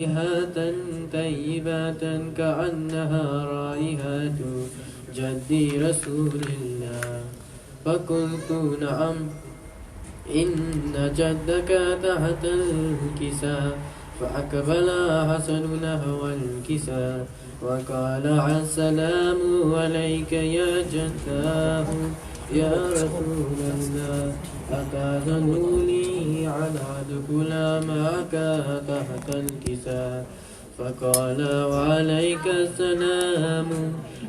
رائحة طيبة كأنها رائحة جدي رسول الله. فقلت نعم، إن جدك تحت الكساء. فأقبل حسن نحو الكساء وقال السلام عليك يا جداه يا رسول الله، أتأذن لي أن أدخل معك تحت الكساء؟ فقال وعليك السلام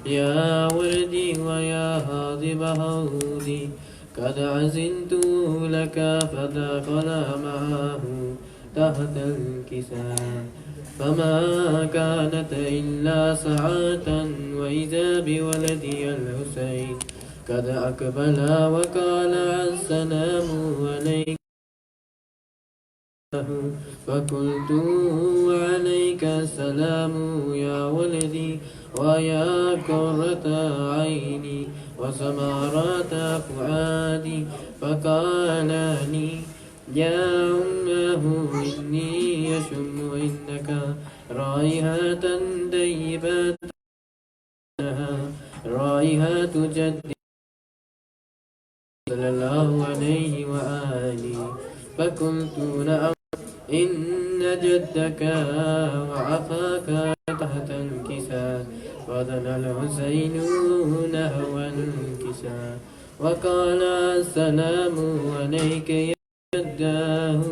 يا ولدي ويا هاضب هودي، قد عزمت لك. فدخل معه تحت الكساء، فما كانت إلا ساعة وإذا بولدي الحسين قد أقبل وقال السلام عليك. فقلت وعليك السلام يا ولدي ويا قرة عيني وسمارة فؤادي. فقال لي يا أمه إني أشم إنك رائحة طيبة رائحة جدي صلى الله عليه وآله. فقلت نعم، إن جدك وعفاك تحت الكساء. فدنا الحسين نحو الكساء وقال السلام عليك يا جداه،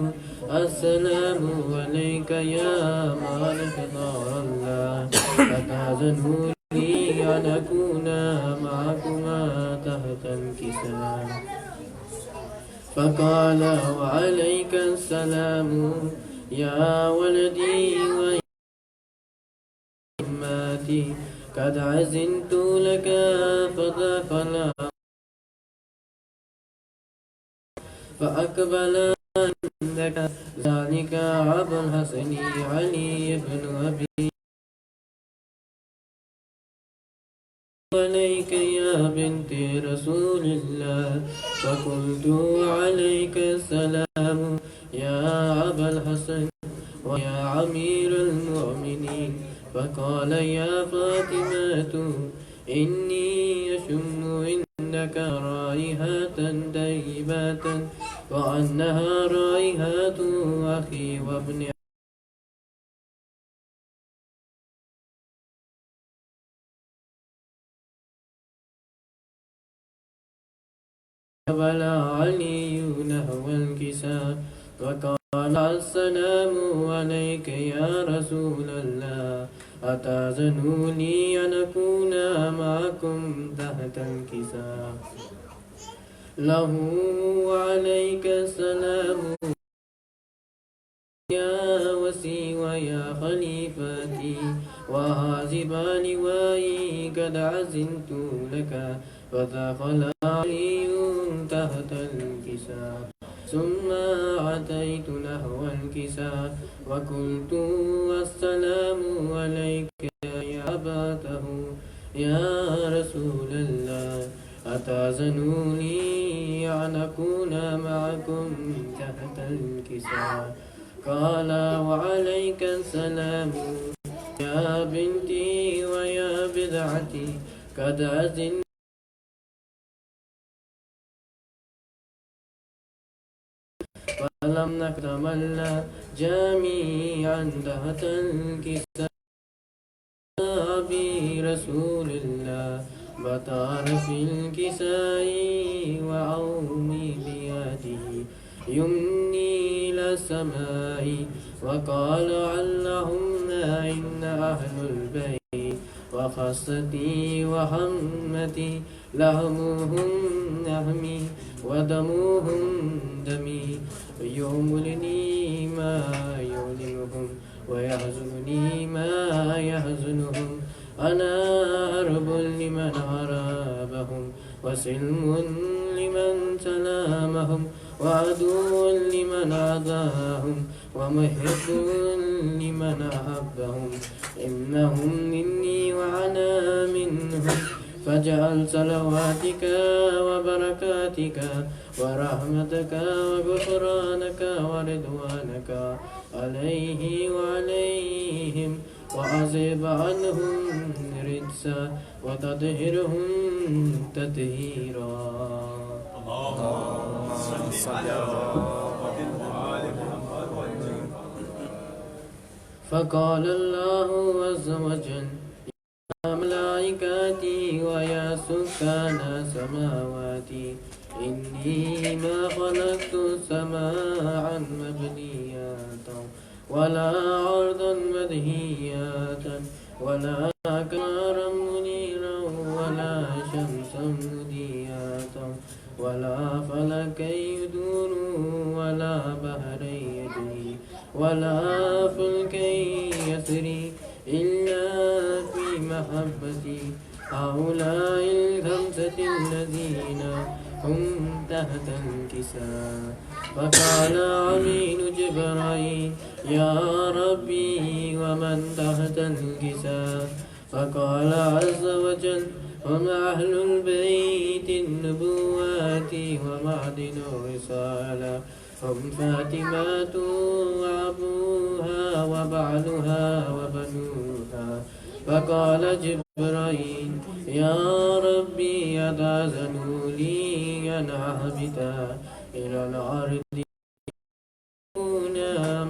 السلام عليك يا مالك دار الله، أتأذن لي أن أكون معكما تحت الكساء؟ فقال وعليك السلام يا ولدي ويا أمتي، قد عزمت لك. فدخل فأقبل عندك ذلك أبو الحسن علي بن أبي عليك يا بنت رسول الله. فقلت عليك السلام يا أبا الحسن ويا أمير المؤمنين. فقال يا فاطمة إني أشم إنك رائحة طيبة وأنها رائحة أخي وابن قبل علي نحو الكساء وقال السلام عليك يا رسول الله، أتأذن لي أن أكون معكم تحت الكساء؟ له وعليك السلام يا وسي ويا خليفتي وهازب لوائي، قد عزمت لك. فدخل علي تحت الكساء ثم أتيت نحو الكساء وقلت السلام عليك يا أباته يا رسول الله، أتأذن لي أن أكون معكم تحت الكساء؟ قال وعليك السلام يا بنتي ويا بضعتي، قد أذن فلم نكتمل جميعا تحت الكساء برسول الله. بطار في الكساء وعومي بيده يمني إلى السماء وقال اللهم إن أهل البيت وخاصتي وحمتي لحمهم لحمي ودمهم دمي، يؤملني ما يؤلمهم ويحزنني ما يحزنهم. أنا هرب لمن هربهم وسلم لمن سلامهم وعدو لمن عاداهم ومحب لمن أحبهم. إنهم مني وأنا منهم، فاجعل صلواتك وبركاتك ورحمتك وغفرانك ورضوانك عليه وعليهم وأذهب عنهم رجسا وتطهرهم تطهيرا. اللهم صل على فقال الله عز وجل يا ملائكتي ويا سكان سماواتي إني ما خلقت سماعا مبنيات ولا أرضا مدهيات ولا قمرا منيرا ولا شمسا مضيئة ولا فلكا يدور ولا بحرا يجري ولا فلكا يسري إلا في محبتي هؤلاء الخمسة الذين هم تحت الكساء. فقال أمين جبرائيل يا ربي ومن تحت الكساء؟ فقال عز وجل هم أهل البيت النبوات ومعدن الرسالة هم فاطمة وأبوها وبعلها وبنوها. فقال جبرائيل يا ربي أتأذن لي أن أهبط إلى الأرض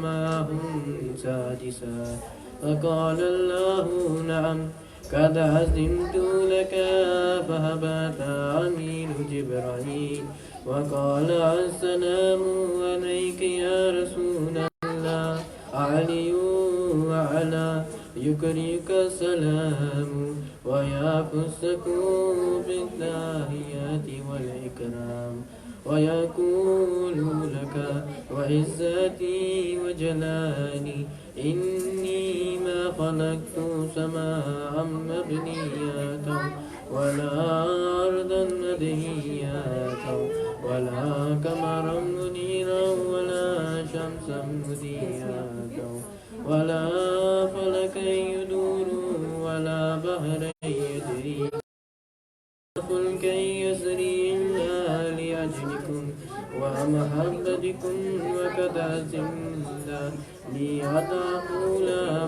معهم سادسا؟ فقال الله نعم قد عزمت لك. فهبط أمين جبرائيل وقال السلام عليك يا رسول الله علي وعلى يكريك السلام ويخصكم بالتحيات والإكرام ويقول لك وعزتي وجلالي إني ما خلقت سماء مبنية ولا أرضا مدهية ولا قمرا منيرا ولا شمسا مضيئة ولا فلكا يدور ولا بحرا يجري فلكا يسري إلا لأجلكم ومحبتكم وقد عزمت لي أدخل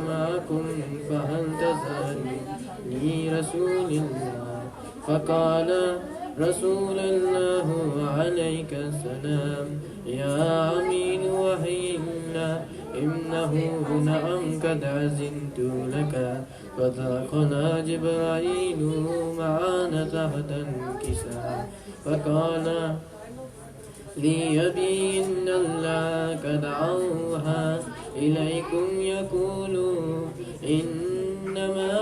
معكم فهل تزالني رسول الله؟ فقال رسول الله عليك السلام يا أمين وحي الله إنه نعم قد عزمت لك. فدخل جبرائيل معنا تحت الكساء فقال لي أبي إن الله قد أوحى إليكم يقول إنما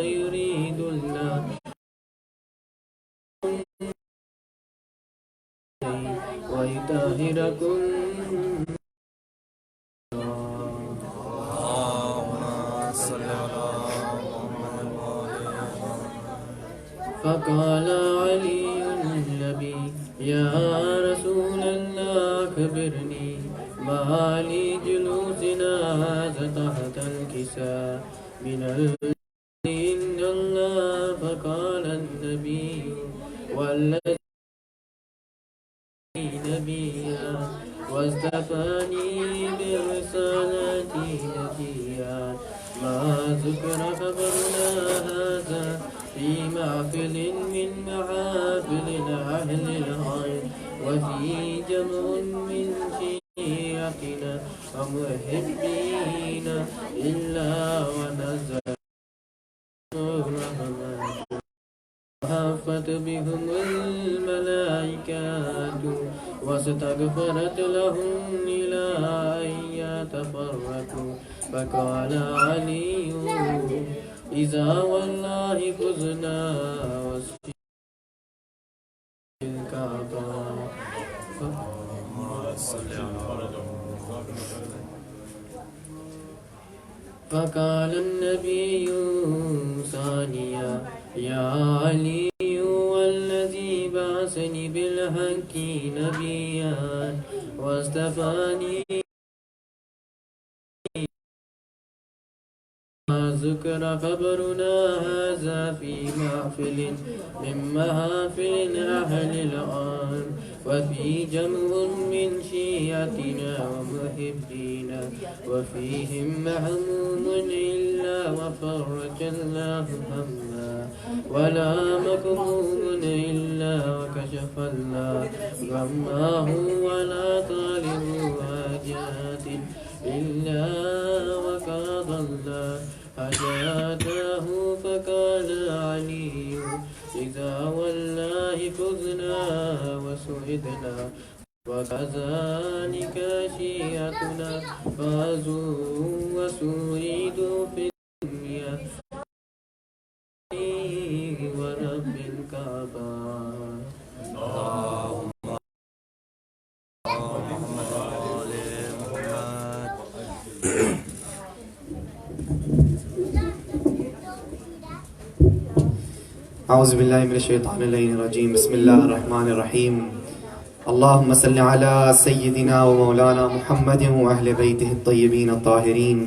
يريد الله ويطهركم. فقال علي النبي يا رسول الله أخبرني ما لي جلوسنا هذا تحت الكساء من إن الله. فقال النبي والذي نبيا واصطفاني بالرسالة نبيا ما ذكر خبرنا هذا في محفل من محافل أهل الخير وفي جمع من شيعتنا ومحبين إلا ونزل الرحمن وحفت بهم الملائكة واستغفرت لهم إلى أن يتفرقوا. فقال علي إذا والله فزنا وسجد الكعبة. فقال النبي ثانيا يا علي والذي بعثني بالحق نبيا واصطفاني ذكر خبرنا هذا في محفل من محافل أهل الآن وفي جمع من شيعتنا ومحبينا وفيهم محموم إلا وفرج الله هما ولا مكروم إلا وكشف الله غماه ولا طالب حاجات إلا وقضى الله حاجاته فقال علي إذا والله فزنا وسعدنا وكذلك شيعتنا فازوا وسعيدوا في الدنيا ورب الكعبة. اعوذ باللہ من الشیطان الرجیم بسم اللہ الرحمن الرحیم اللہم صل علی سیدنا و مولانا محمد و اہل بیتہ الطیبین الطاہرین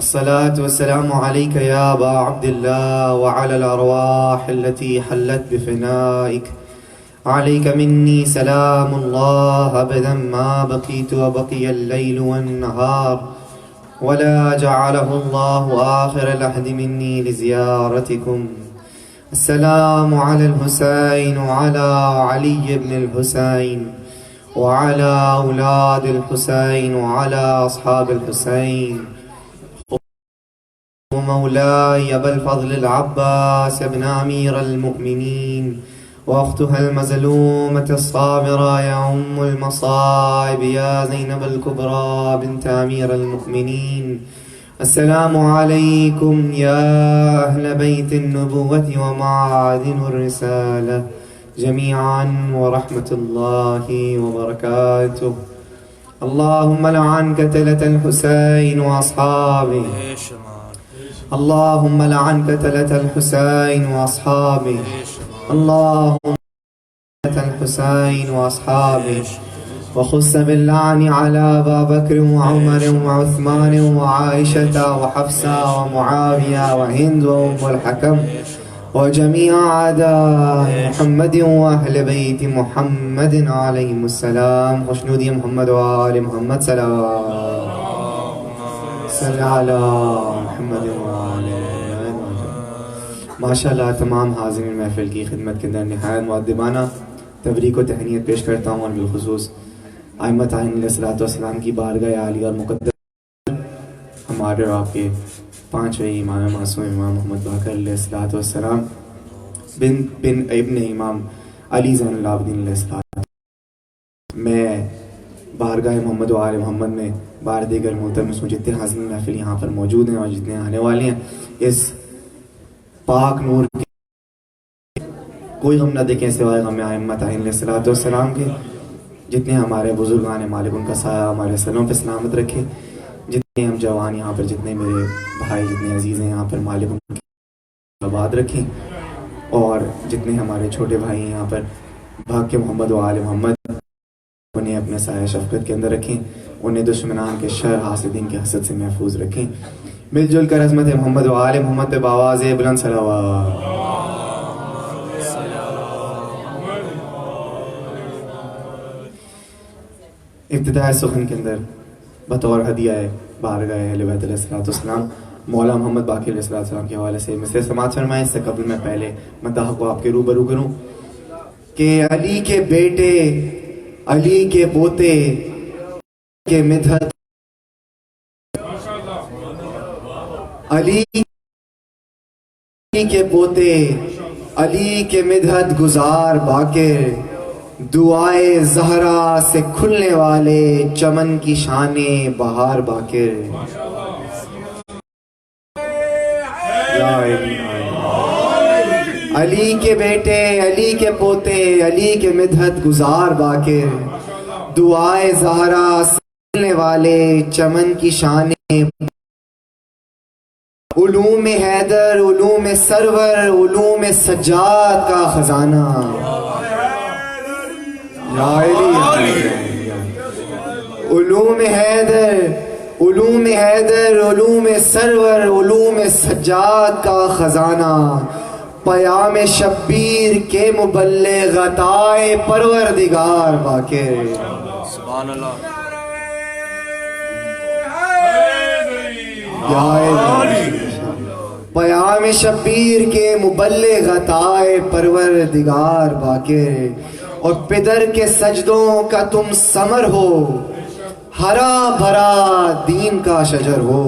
الصلاة والسلام علیک یا ابا عبداللہ وعلی الارواح التي حلت بفنائک علیک منی سلام اللہ ابدا ما بقیت وبقی اللیل والنہار ولا جعله اللہ آخر العہد منی لزیارتکم. السلام على الحسين وعلى علي بن الحسين وعلى أولاد الحسين وعلى أصحاب الحسين ومولاي أبا الفضل العباس ابن أمير المؤمنين وأختها المظلومة الصابرة يا أم المصائب يا زينب الكبرى بنت أمير المؤمنين. السلام علیکم یا اہل بیت النبوۃ ومعادن الرسالہ جمیعا ورحمۃ اللہ وبرکاتہ. اللہم لعن قتلة الحسین واصحابہ اللہم لعن قتلة الحسین واصحابہ اللہم لعن قتلة الحسین واصحابہ وخص باللعن على أبا بكر وعمر وعثمان وعائشة وحفصة ومعاوية وهند وأم الحكم وجميع أعداء محمد وأهل بيت محمد عليهم السلام. خوشنودی محمد وآل محمد سلام صلی علی محمد وآل محمد. ماشاءاللہ تمام حاضرین محفل کی خدمت کے اندر نہایت مؤدبانہ تبریک و تہنیت پیش کرتا ہوں اور بالخصوص ائمہ طاہرین علیہ الصلوۃ والسلام کی بارگاہ عالی اور مقدس ہمارے اور آپ کے پانچویں امام معصوم امام محمد باقر علیہ الصلوۃ والسلام بن ابن امام علی زین العابدین علیہ السلام. میں بارگاہ محمد و آل محمد میں بار دیگر محترم اس میں جتنے حاضرین محفل یہاں پر موجود ہیں اور جتنے آنے والے ہیں اس پاک نور کے کوئی غم نہ دیکھیں سوائے غم ائمہ طاہرین علیہ الصلوۃ والسلام کے. جتنے ہمارے بزرگان مالک ان کا سایہ ہمارے سروں پہ سلامت رکھے. جتنے ہم جوان یہاں پر جتنے میرے بھائی جتنے عزیز ہیں یہاں پر مالک ان کی آباد رکھیں اور جتنے ہمارے چھوٹے بھائی ہیں یہاں پر بھاگ کے محمد و آل محمد انہیں اپنے سایہ شفقت کے اندر رکھیں. انہیں دشمنان کے شر حاسدین کے حسد سے محفوظ رکھیں. مل جل کر عظمت محمد و آل محمد پہ بآواز بلند صلوات. ابتداء سخن کے اندر بطور ہدیہ بارگاہ اہل بیت علیہ الصلوۃ والسلام مولا محمد باقر علیہ الصلوۃ والسلام کے حوالے سے مثل سماعت فرمائیں. اس سے قبل میں پہلے مداح کو آپ کے روبرو کروں کہ علی کے بیٹے علی کے پوتے کے مدحت علی کے پوتے علی کے مدحت گزار باقر دعائے زہرا سے کھلنے والے چمن کی شانیں بہار باقر. علی کے بیٹے علی کے پوتے علی کے مدحت گزار باقر دعائے زہرا سے کھلنے والے چمن کی شانیں علوم حیدر علوم سرور علوم سجاد کا خزانہ. علوم حیدر علوم حیدر، علوم سرور، علوم سجاد کا خزانہ، پیام شبیر کے مبلغ عطائے پروردگار باقر. سبحان اللہ. پیام شبیر کے مبلغ عطائے پروردگار باقر. اور پدر کے سجدوں کا تم ثمر ہو، ہرا بھرا دین کا شجر ہو.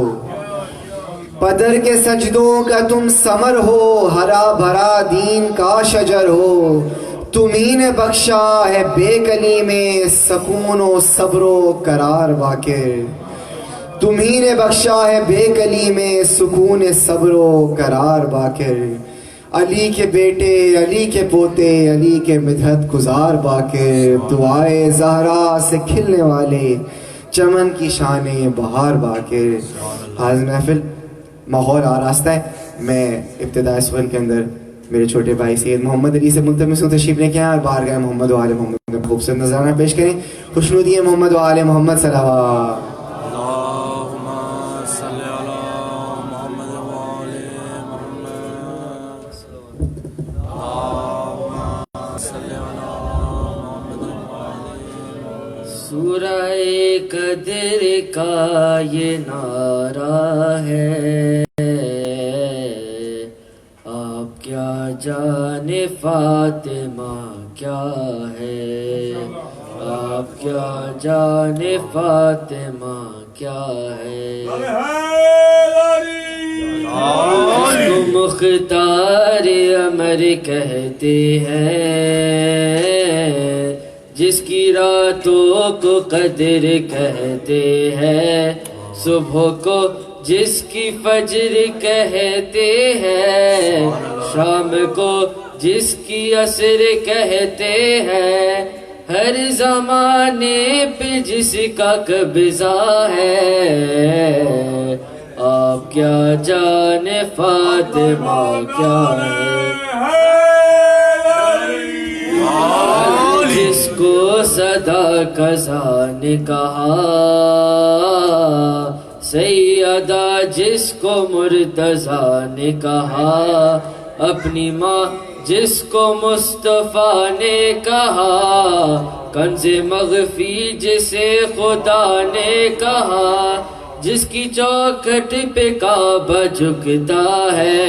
پدر کے سجدوں کا تم ثمر ہو، ہرا بھرا دین کا شجر ہو. تمہیں نے بخشا ہے بے کلی میں سکون و صبر و قرار باقر. تمہیں نے بخشا ہے بے کلی میں سکون صبر و قرار باقر. علی کے بیٹے، علی کے پوتے، علی کے مدحت گزار باقر. دعائے زہرا سے کھلنے والے چمن کی شانیں بہار باقر. حاضر محفل ماحول آراستہ ہے. میں ابتدائی سخن کے اندر میرے چھوٹے بھائی سید محمد علی سے ملتمس ہوں تشریف لے کے آئیں اور بارگاہ محمد و آل محمد میں خوبصورت نذرانہ پیش کریں. خوشنودی محمد و آل محمد صلوات. سورہ قدر کا یہ نعرہ ہے، آپ کیا جانے فاطمہ کیا ہے، آپ کیا جانے فاطمہ کیا ہے. اس کو مختار امر کہتے ہیں، جس کی راتوں کو قدر کہتے ہیں، صبح کو جس کی فجر کہتے ہیں، شام کو جس کی عصر کہتے ہیں، ہر زمانے پہ جس کا قبضہ ہے. آپ کیا جانے فاطمہ کیا ہے. جس کو صدا قضا نے کہا سیدہ، جس کو مرتضیٰ نے کہا اپنی ماں، جس کو مصطفیٰ نے کہا کنز مغفی جسے خدا نے کہا، جس کی چوکھٹ پہ کعبہ جھکتا ہے.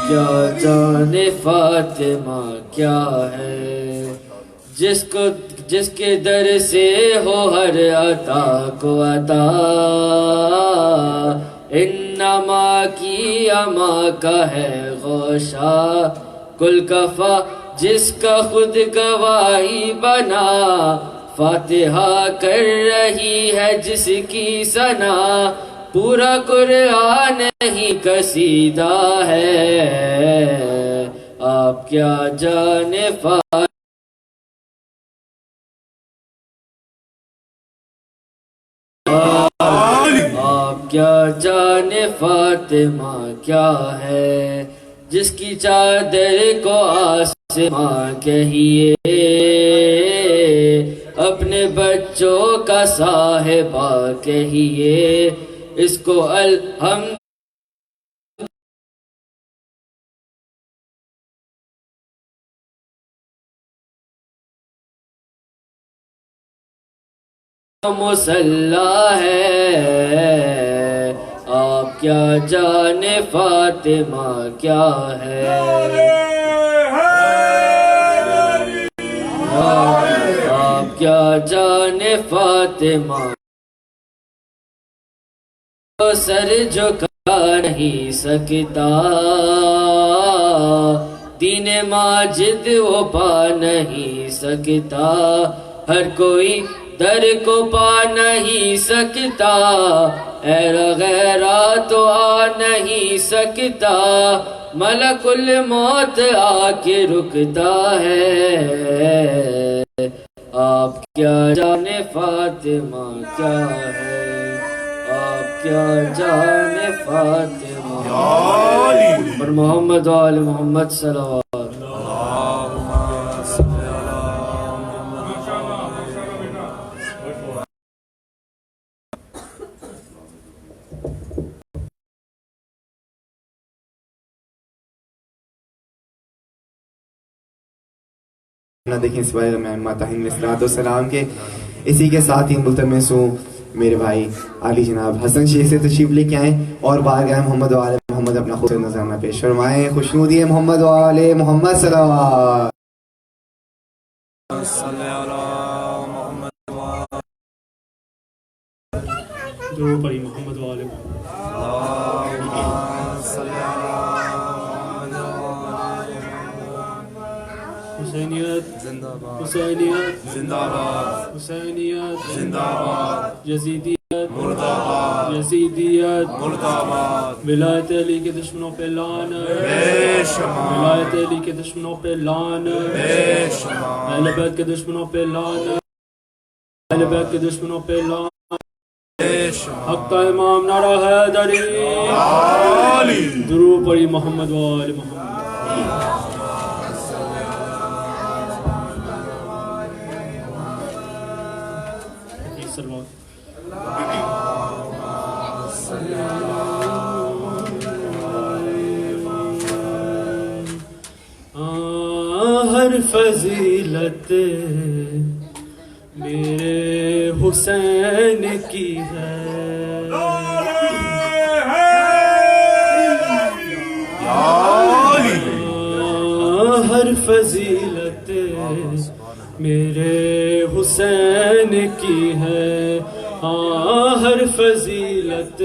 کیا جانے فاطمہ کیا ہے. جس کے در سے ہو ہر عطا کو عطا، انما کی اما کا ہے غوشہ، کل کفا جس کا خود گواہی بنا، فاتحہ کر رہی ہے جس کی ثنا، پورا قرآن ہی قصیدہ ہے. آپ کیا جانے آپ کیا جانے فاطمہ کیا ہے. جس کی چادر کو آسماں کہیے، اپنے بچوں کا صاحبہ کہیے، اس کو الحمد مصلی ہے. آپ کیا جانے فاطمہ کیا ہے. آپ کیا جانے فاطمہ، سر جھکا نہیں سکتا، دین ماجد وہ پا نہیں سکتا، ہر کوئی در کو پا نہیں سکتا، غیرہ تو آ نہیں سکتا، ملک الموت آ کے رکتا ہے. آپ کیا جانے فاطمہ کیا ہے. آپ کیا جانے فاطمہ اور محمد و آل محمد صلوات. نہ دیکھیں سوائے محمد طاہر علیہ الصلوۃ والسلام کے. اسی کے ساتھ ہی ملتمس ہوں میرے بھائی علی جناب حسن شیخ سے تشریف لے کے آئیں اور بارگاہ محمد و آل محمد اپنا خوبصورت نذرانہ پیش فرمائیں. خوشنودی محمد و آل محمد صلوات. درود پڑھی محمد و آل محمد. حسینیت زندہ باد، حسینیت زندہ باد، حسینیت زندہ باد، یزیدیت مرد آباد، یزیدیت مرد آباد. ولایت علی کے دشمنوں پہ لعنت بے شمار، ولایت علی کے دشمنوں پہ لعنت بے شمار، اہل بیت کے دشمنوں پہ لعنت، اہل بیت کے دشمنوں پہ لعنت. حق کا امام نعرہ حیدری، درود پڑھی محمد و آل محمد. ہر فضیلت میرے حسین کی ہے، ہر فضیلت میرے حسین کی ہے، ہر فضیلت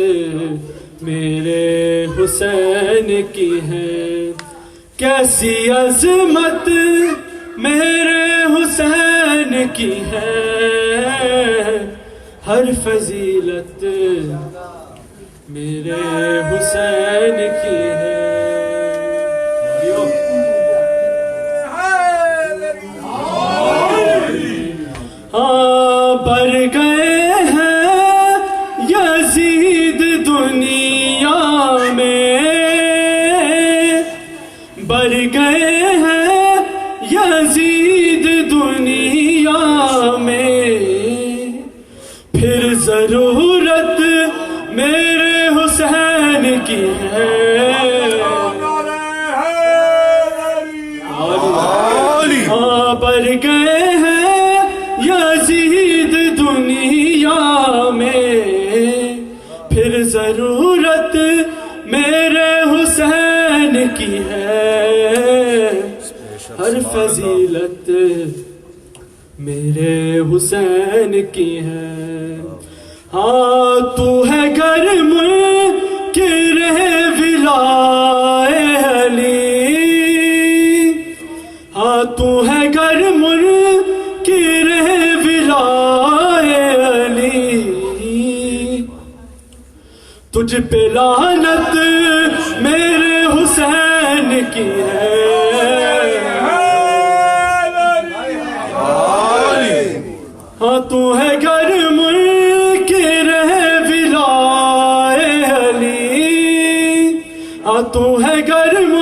میرے حسین کی ہے. کیسی عظمت میرے حسین کی ہے، ہر فضیلت میرے حسین کی ہے. بر گئے ہیں یزید دنیا میں، بر گئے ہیں یزید دنیا میں، پھر ضرورت میرے حسین کی ہے. بر گئے ہیں یزید دنیا میں، پھر ضرورت میرے حسین کی ہے، ہر فضیلت میرے حسین کی ہے. ہاں تو ہے گرم کے رہے ولائے علی، ہاں تو ہے گرم کے رہے ولائے علی، تجھ پہ لعنت میرے حسین کی ہے. ہاں تو ہے گرم کے رہے ولائے علی، ہاں تو ہے گرم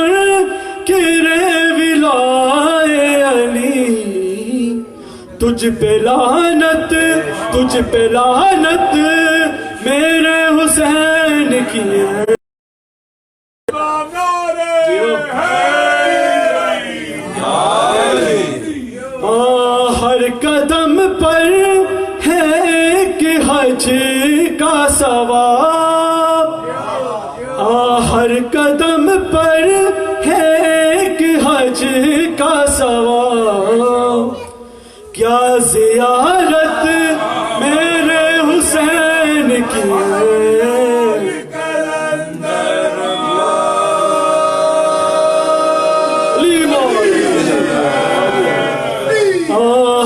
کے رہے ولائے علی، تجھ پہ لعنت، تجھ پہ لعنت میرے حسین کی ہے. ہر قدم پر ہے کہ حج کا ثواب، ہر قدم پر ہے کہ حج کا ثواب. کیا زیارت میرے حسین کی ہے،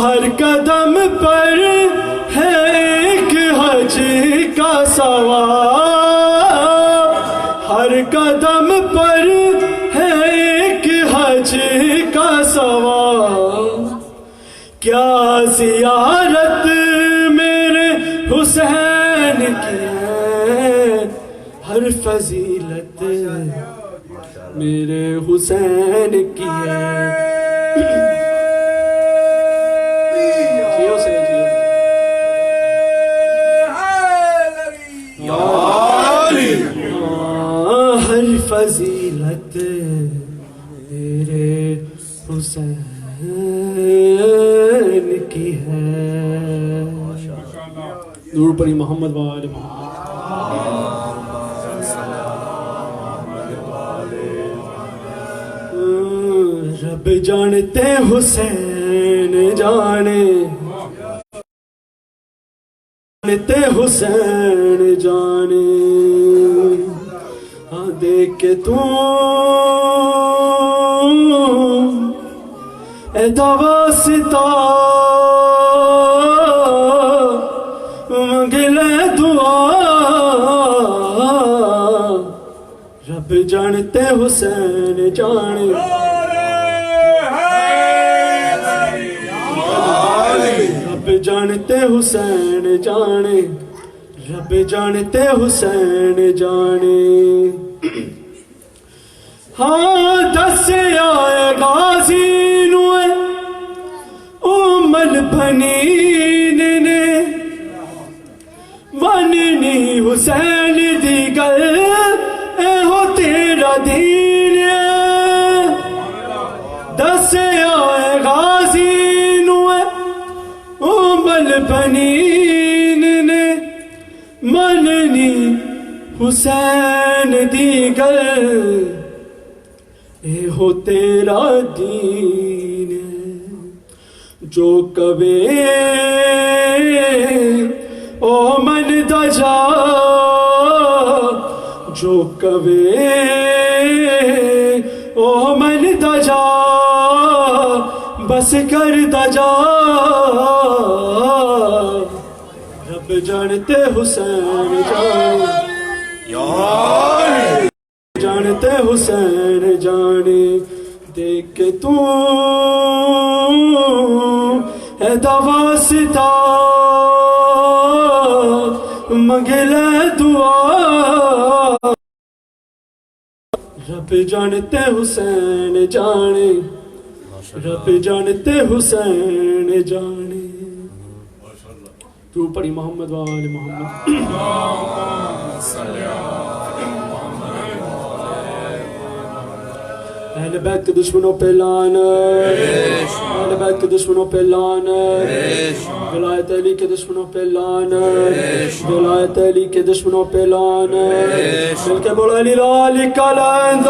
ہر قدم پر ہے ایک حج کا ثواب، ہر قدم پر ہے ایک حج کا ثواب. کیا زیارت میرے حسین کی ہے، ہر فضیلت میرے حسین کی ہے. ہر فضیلت میرے حسین درود پڑھی محمد و آل محمد. رب جانتے حسین جانے، جانتے حسین جانے، ہاں دیکھ کے تو اے واسطہ مانگ لے دعا. رب جانتے حسین جانے، رب جانتے حسین جانے، رب جانتے حسین جانے. ہاں دس آئے غازی نوے امل بنی نے وننی حسین دی گل اے ہو تیرا دین. دس آئے غازی نوے امل بنی نے مننی حسین دی گل اے ہو تیرا دین. جو کبے او من دا جا، جو کبے او من دا جا، بس کر دا جا. رب جانتے حسین جانے، جانتے حسین جانے. دیکھ کے تو اے واسطہ مانگ لے دعا. رب جانتے حسین جانے، رب جانتے حسین جانے. تو پڑھی محمد و آل محمد. اہل بیت کے دشمنوں پہ لعنت، اہل بیت کے دشمنوں پہ لعنت، ولایت علی کے دشمنوں پہ لعنت، ولایت علی کے دشمنوں پہ لعنت. مل کے بولا علی علی کا لعنت.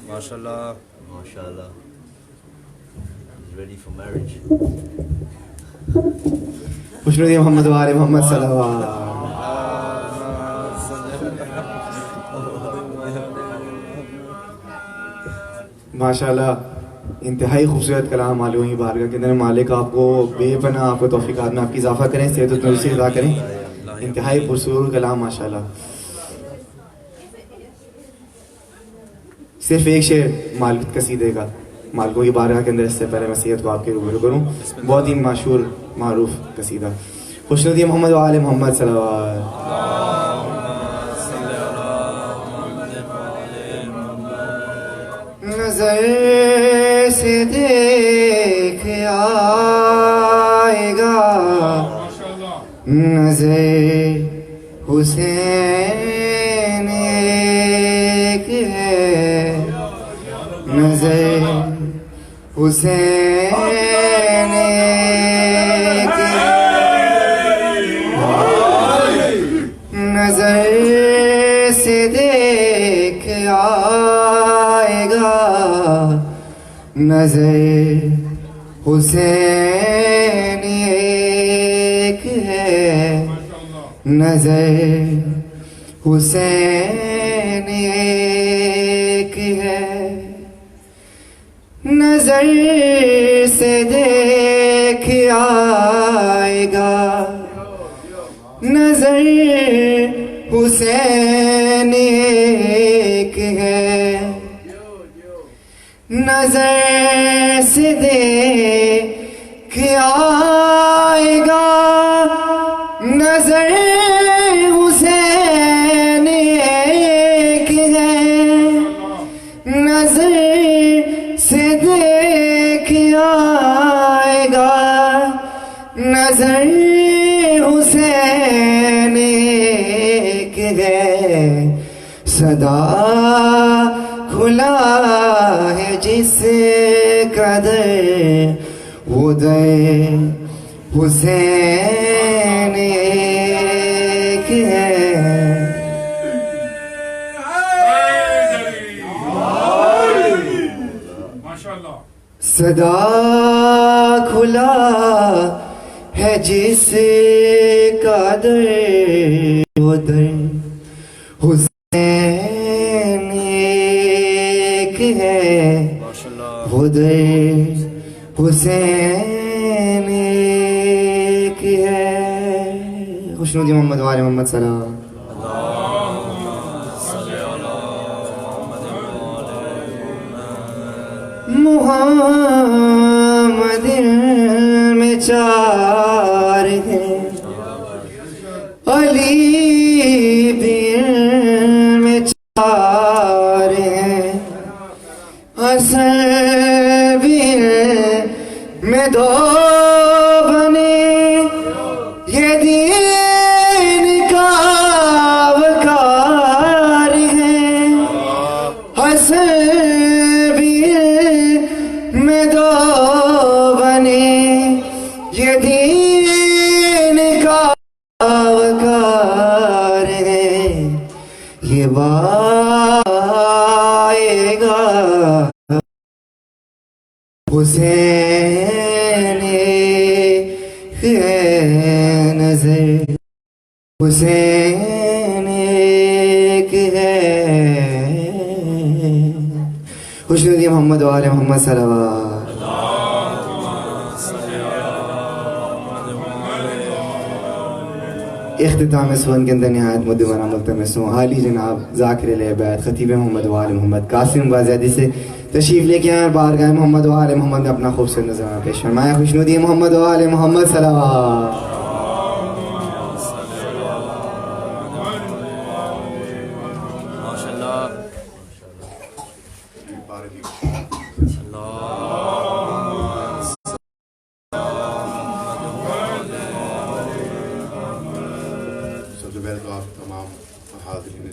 MashaAllah. MashaAllah. He's ready for marriage. خوشنودی محمد و آل محمد صلوات. ماشاءاللہ انتہائی خوبصورت کلام معلوم ہی بارگاہ کے اندر. مالک آپ کو بے پناہ آپ کو توفیقات میں آپ کی اضافہ کریں، صحت و تندرستی عطا کریں. انتہائی پرسرور کلام ماشاءاللہ. صرف ایک شعر مالک قصیدے کا مالکوں کی بارگاہ کے اندر، اس سے پہلے میں سید کو آپ کے روبرو کروں. بہت ہی مشہور معروف قصیدہ خوشنودی محمد و آل محمد صلوات. نظر سے دیکھ آئے گا نظر حسین ایک ہے، نظر حسین ایک ہے. نظر سے دیکھ آئے گا نظر حسین ایک ہے، نظر حسین ایک ہے. نظر سے دیکھ آئے گا نظر حسین ایک ہے، نظر سے دیکھ آئے گا نظر حسین ایک ہے، نظر سے دیکھ آئے گا نظر حسین ایک ہے. صدا کھلا کھلا ہے جس قدر وہ در حسین ایک ہے صدا کھلا ہے جس قدر وہ در حسین ایک ہے وہ در حسین ایک ہے خوشنودی محمد وآل محمد سلام محمد میں چار ہیں علی بن میں چار ہیں حسن بن میں دو بنے یہ دین کا وقار ہے حسن میں دو بنے یہ دین کا وقار ہے یہ آئے گا حسین ہے نظر حسین ایک ہے خوشنودی محمد وآل محمد صلوات اختتام سون کے اندر نہایت مدونہ ملتمس ہوں عالی جناب ذاکر العباد خطیب محمد وآل محمد قاسم بازیادی سے تشریف لے کے آئے بارگاہ محمد وآل محمد نے اپنا خوبصورت نظرانہ پیش فرمایا خوشنودی محمد وآل محمد صلوات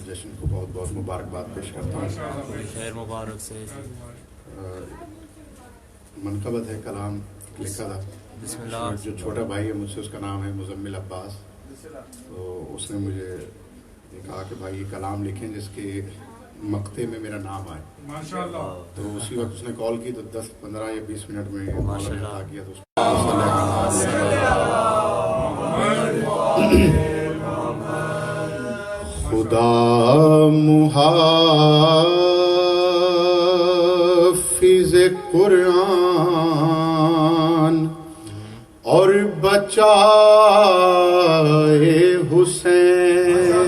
جشن کو بہت بہت مبارکباد پیش کرتا ہوں خیر مبارک سے منقبت ہے کلام لکھا تھا بسم اللہ جو چھوٹا بھائی ہے مجھ سے اس کا نام ہے مزمل عباس تو اس نے مجھے یہ کہا کہ بھائی یہ کلام لکھیں جس کے مقطع میں میرا نام آئے ماشاءاللہ تو اسی وقت اس نے کال کی تو 10-15 یا 20 منٹ میں ماشاءاللہ کیا تو خدا محافظ قرآن اور بچائے حسین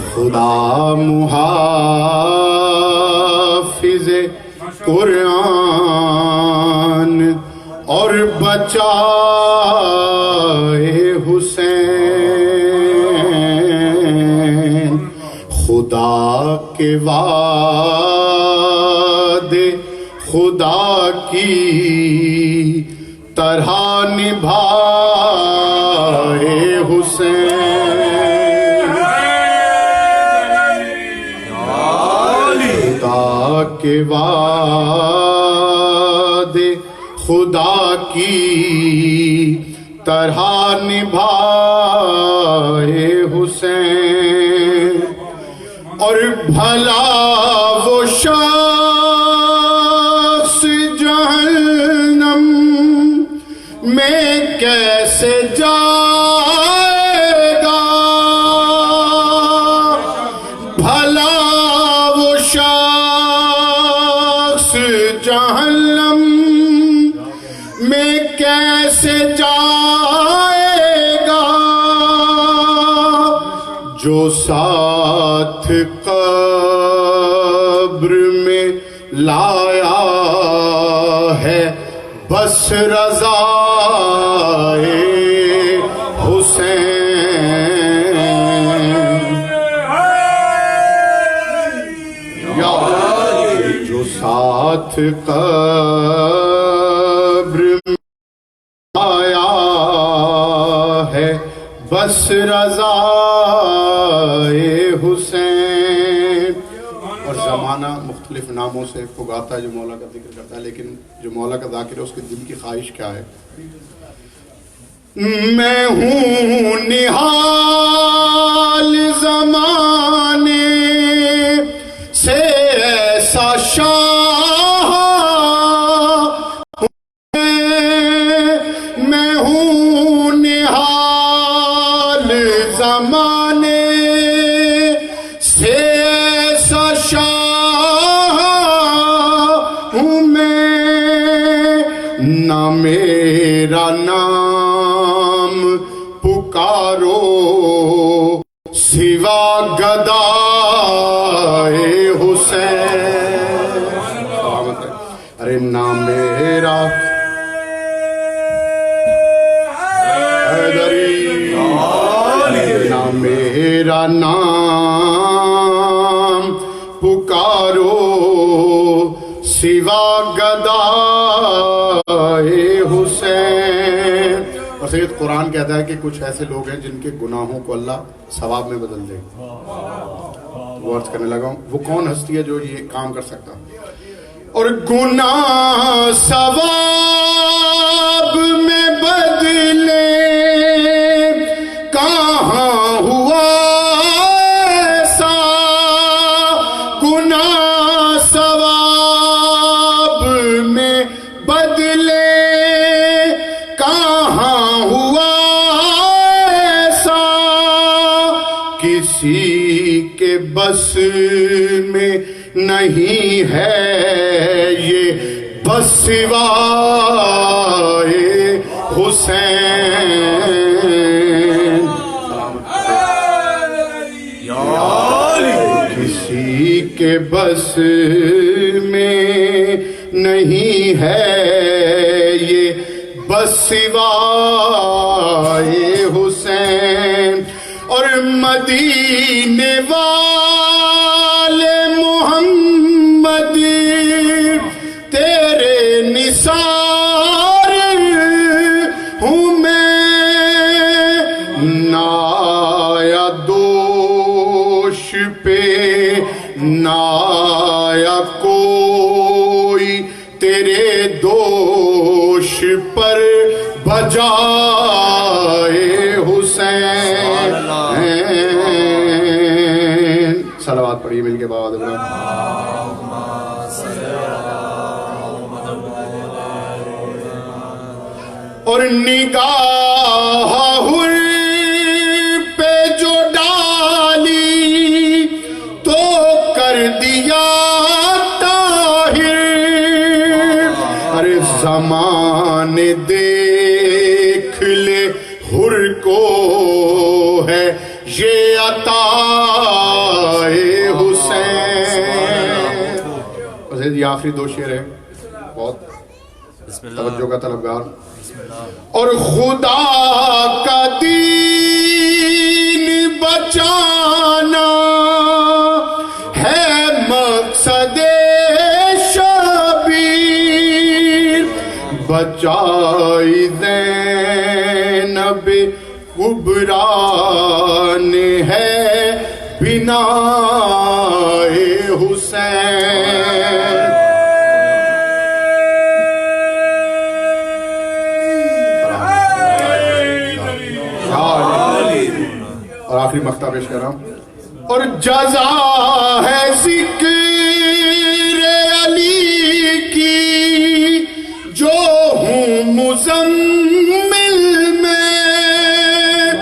خدا محافظ قرآن اور بچائے حسین خدا کے وعدے خدا کی طرح نبھائے حسین خدا کے وعدے خدا کی طرح نبھائے حسین اور بھلا وہ شخص جہنم میں کیسے جائے گا بھلا وہ شخص جہنم میں کیسے جائے گا جو ساتھ قبر میں لایا ہے بس رضائے حسین یا جو ساتھ قبر میں آیا ہے بس رضا مختلف ناموں سے پکارتا ہے جو مولا کا ذکر کرتا ہے، لیکن جو مولا کا ذاکر ہے اس کے دل کی خواہش کیا ہے؟ میں ہوں نہال زمانے سے ایسا شاہ، میں ہوں نہال زمانے سے ایسا شاہ ہوں میں، نہ میرا نام پکارو سوا گدائے حسین، ارے نہ میرا حیدری، نہ میرا نام پکارو سوا گدائے حسین۔ اور سید قرآن کہتا ہے کہ کچھ ایسے لوگ ہیں جن کے گناہوں کو اللہ ثواب میں بدل دے گا۔ وہ عرض کرنے لگا ہوں وہ کون ہستی ہے جو یہ کام کر سکتا؟ اور گناہ ثواب میں بدلے کہاں ہوا ایسا، گناہ ثواب میں بدلے کہاں ہوا ایسا، کسی کے بس میں نہیں ہے یہ بس سوائے حسین، کسی کے بس میں نہیں ہے یہ بس سوائے حسین۔ اور مدینے والے محمد تیرے نثار ہوں میں، نہ آیا دوش پہ نہ آیا کوئی تیرے دوش پر بجائے حسین۔ صلوات پڑھیے مل کے بعد اور نگاہ حر پہ جو ڈالی تو کر دیا طاہر، ارے زمانے دیکھ لے حر کو ہے یہ عطا حسین۔ یہ آخری دو شعر ہیں بہت توجہ کا طلبگار۔ اور خدا کا دین بچانا ہے مقصد شبیر، بچائی زینب کبران ہے بنا حسین۔ اور آخری مقطع پیش کر رہا ہوں۔ اور جزا ہے ذکر علی کی جو ہوں مزمل میں،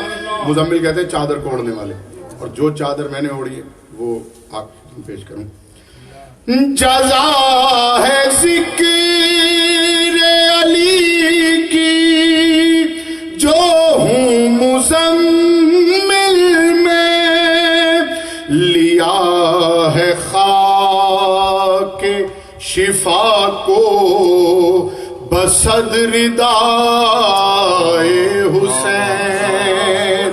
مزمل کہتے ہیں چادر کو اوڑھنے والے، اور جو چادر میں نے اوڑھی ہے وہ آپ پیش کروں۔ جزا ہے ذکر علی کی جو ہوں مزمل میں، لیا ہے خاک شفا کو بصدر ردائے حسین،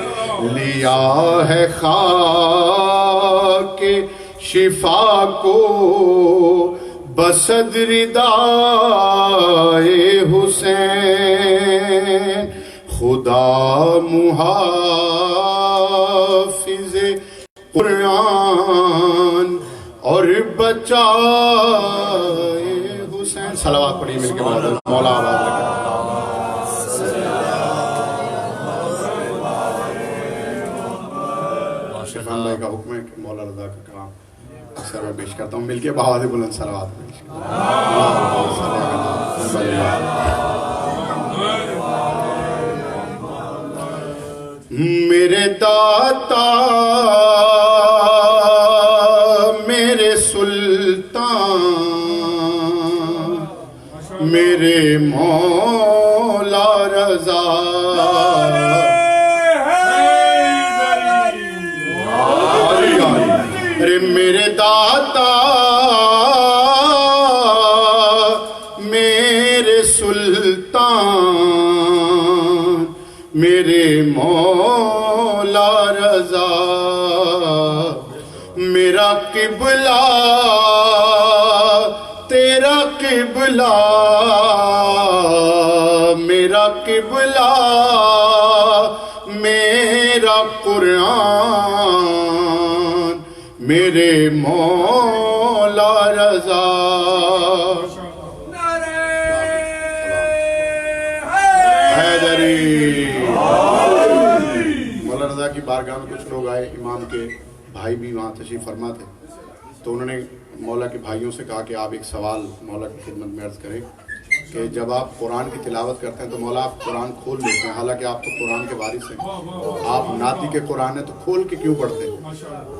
لیا ہے خاک شفا کو بصدر ردائے حسین۔ خدا محافظ قرآن اور بچائے حسین. صلوات پڑھیے مل کے مولا آباد رکھے. شیخان بھائی کا حکم ہے کہ مولا رضا کا کلام اکثر میں پیش کرتا ہوں. مل کے بہادر بلند صلوات پیش کرتا ہوں. میرے داتا میرے سلطان میرے مولا رضا ارے میرے داتا میرے سلطان میرے مولا رضا میرا قبلہ تیرا قبلہ میرا قبلہ میرا قرآن میرے مولا رضا. مولا رضا کی بارگاہ میں کچھ لوگ آئے. امام کے بھائی بھی وہاں تشریف فرما تھے, تو انہوں نے مولا کے بھائیوں سے کہا کہ آپ ایک سوال مولا کی خدمت میں عرض کریں کہ جب آپ قرآن کی تلاوت کرتے ہیں تو مولا آپ قرآن کھول لیتے ہیں, حالانکہ آپ تو قرآن کے وارث ہیں, آپ ناطق کے قرآن ہیں تو کھول کے کیوں پڑھتے ہیں؟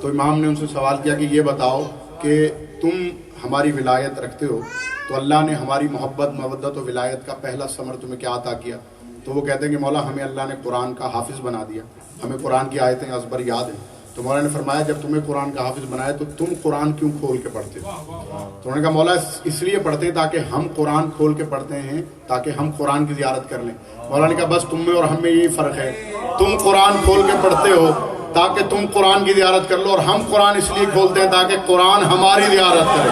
تو امام نے ان سے سوال کیا کہ یہ بتاؤ کہ تم ہماری ولایت رکھتے ہو تو اللہ نے ہماری محبت مودت و ولایت کا پہلا ثمر تمہیں کیا عطا کیا؟ تو وہ کہتے ہیں کہ مولا ہمیں اللہ نے قرآن کا حافظ بنا دیا, ہمیں قرآن کی آیتیں ازبر یاد ہیں. تو مولا نے فرمایا جب تمہیں قرآن کا حافظ بنایا تو تم قرآن کیوں کھول کے پڑھتے ہو؟ تو انہوں نے کہا مولا اس لیے پڑھتے ہیں تاکہ ہم قرآن کھول کے پڑھتے ہیں تاکہ ہم قرآن کی زیارت کر لیں. مولا نے کہا بس تم میں اور ہم میں یہی فرق ہے, تم قرآن کھول کے پڑھتے ہو تاکہ تم قرآن کی زیارت کر لو, اور ہم قرآن اس لیے کھولتے ہیں تاکہ قرآن ہماری زیارت کرے.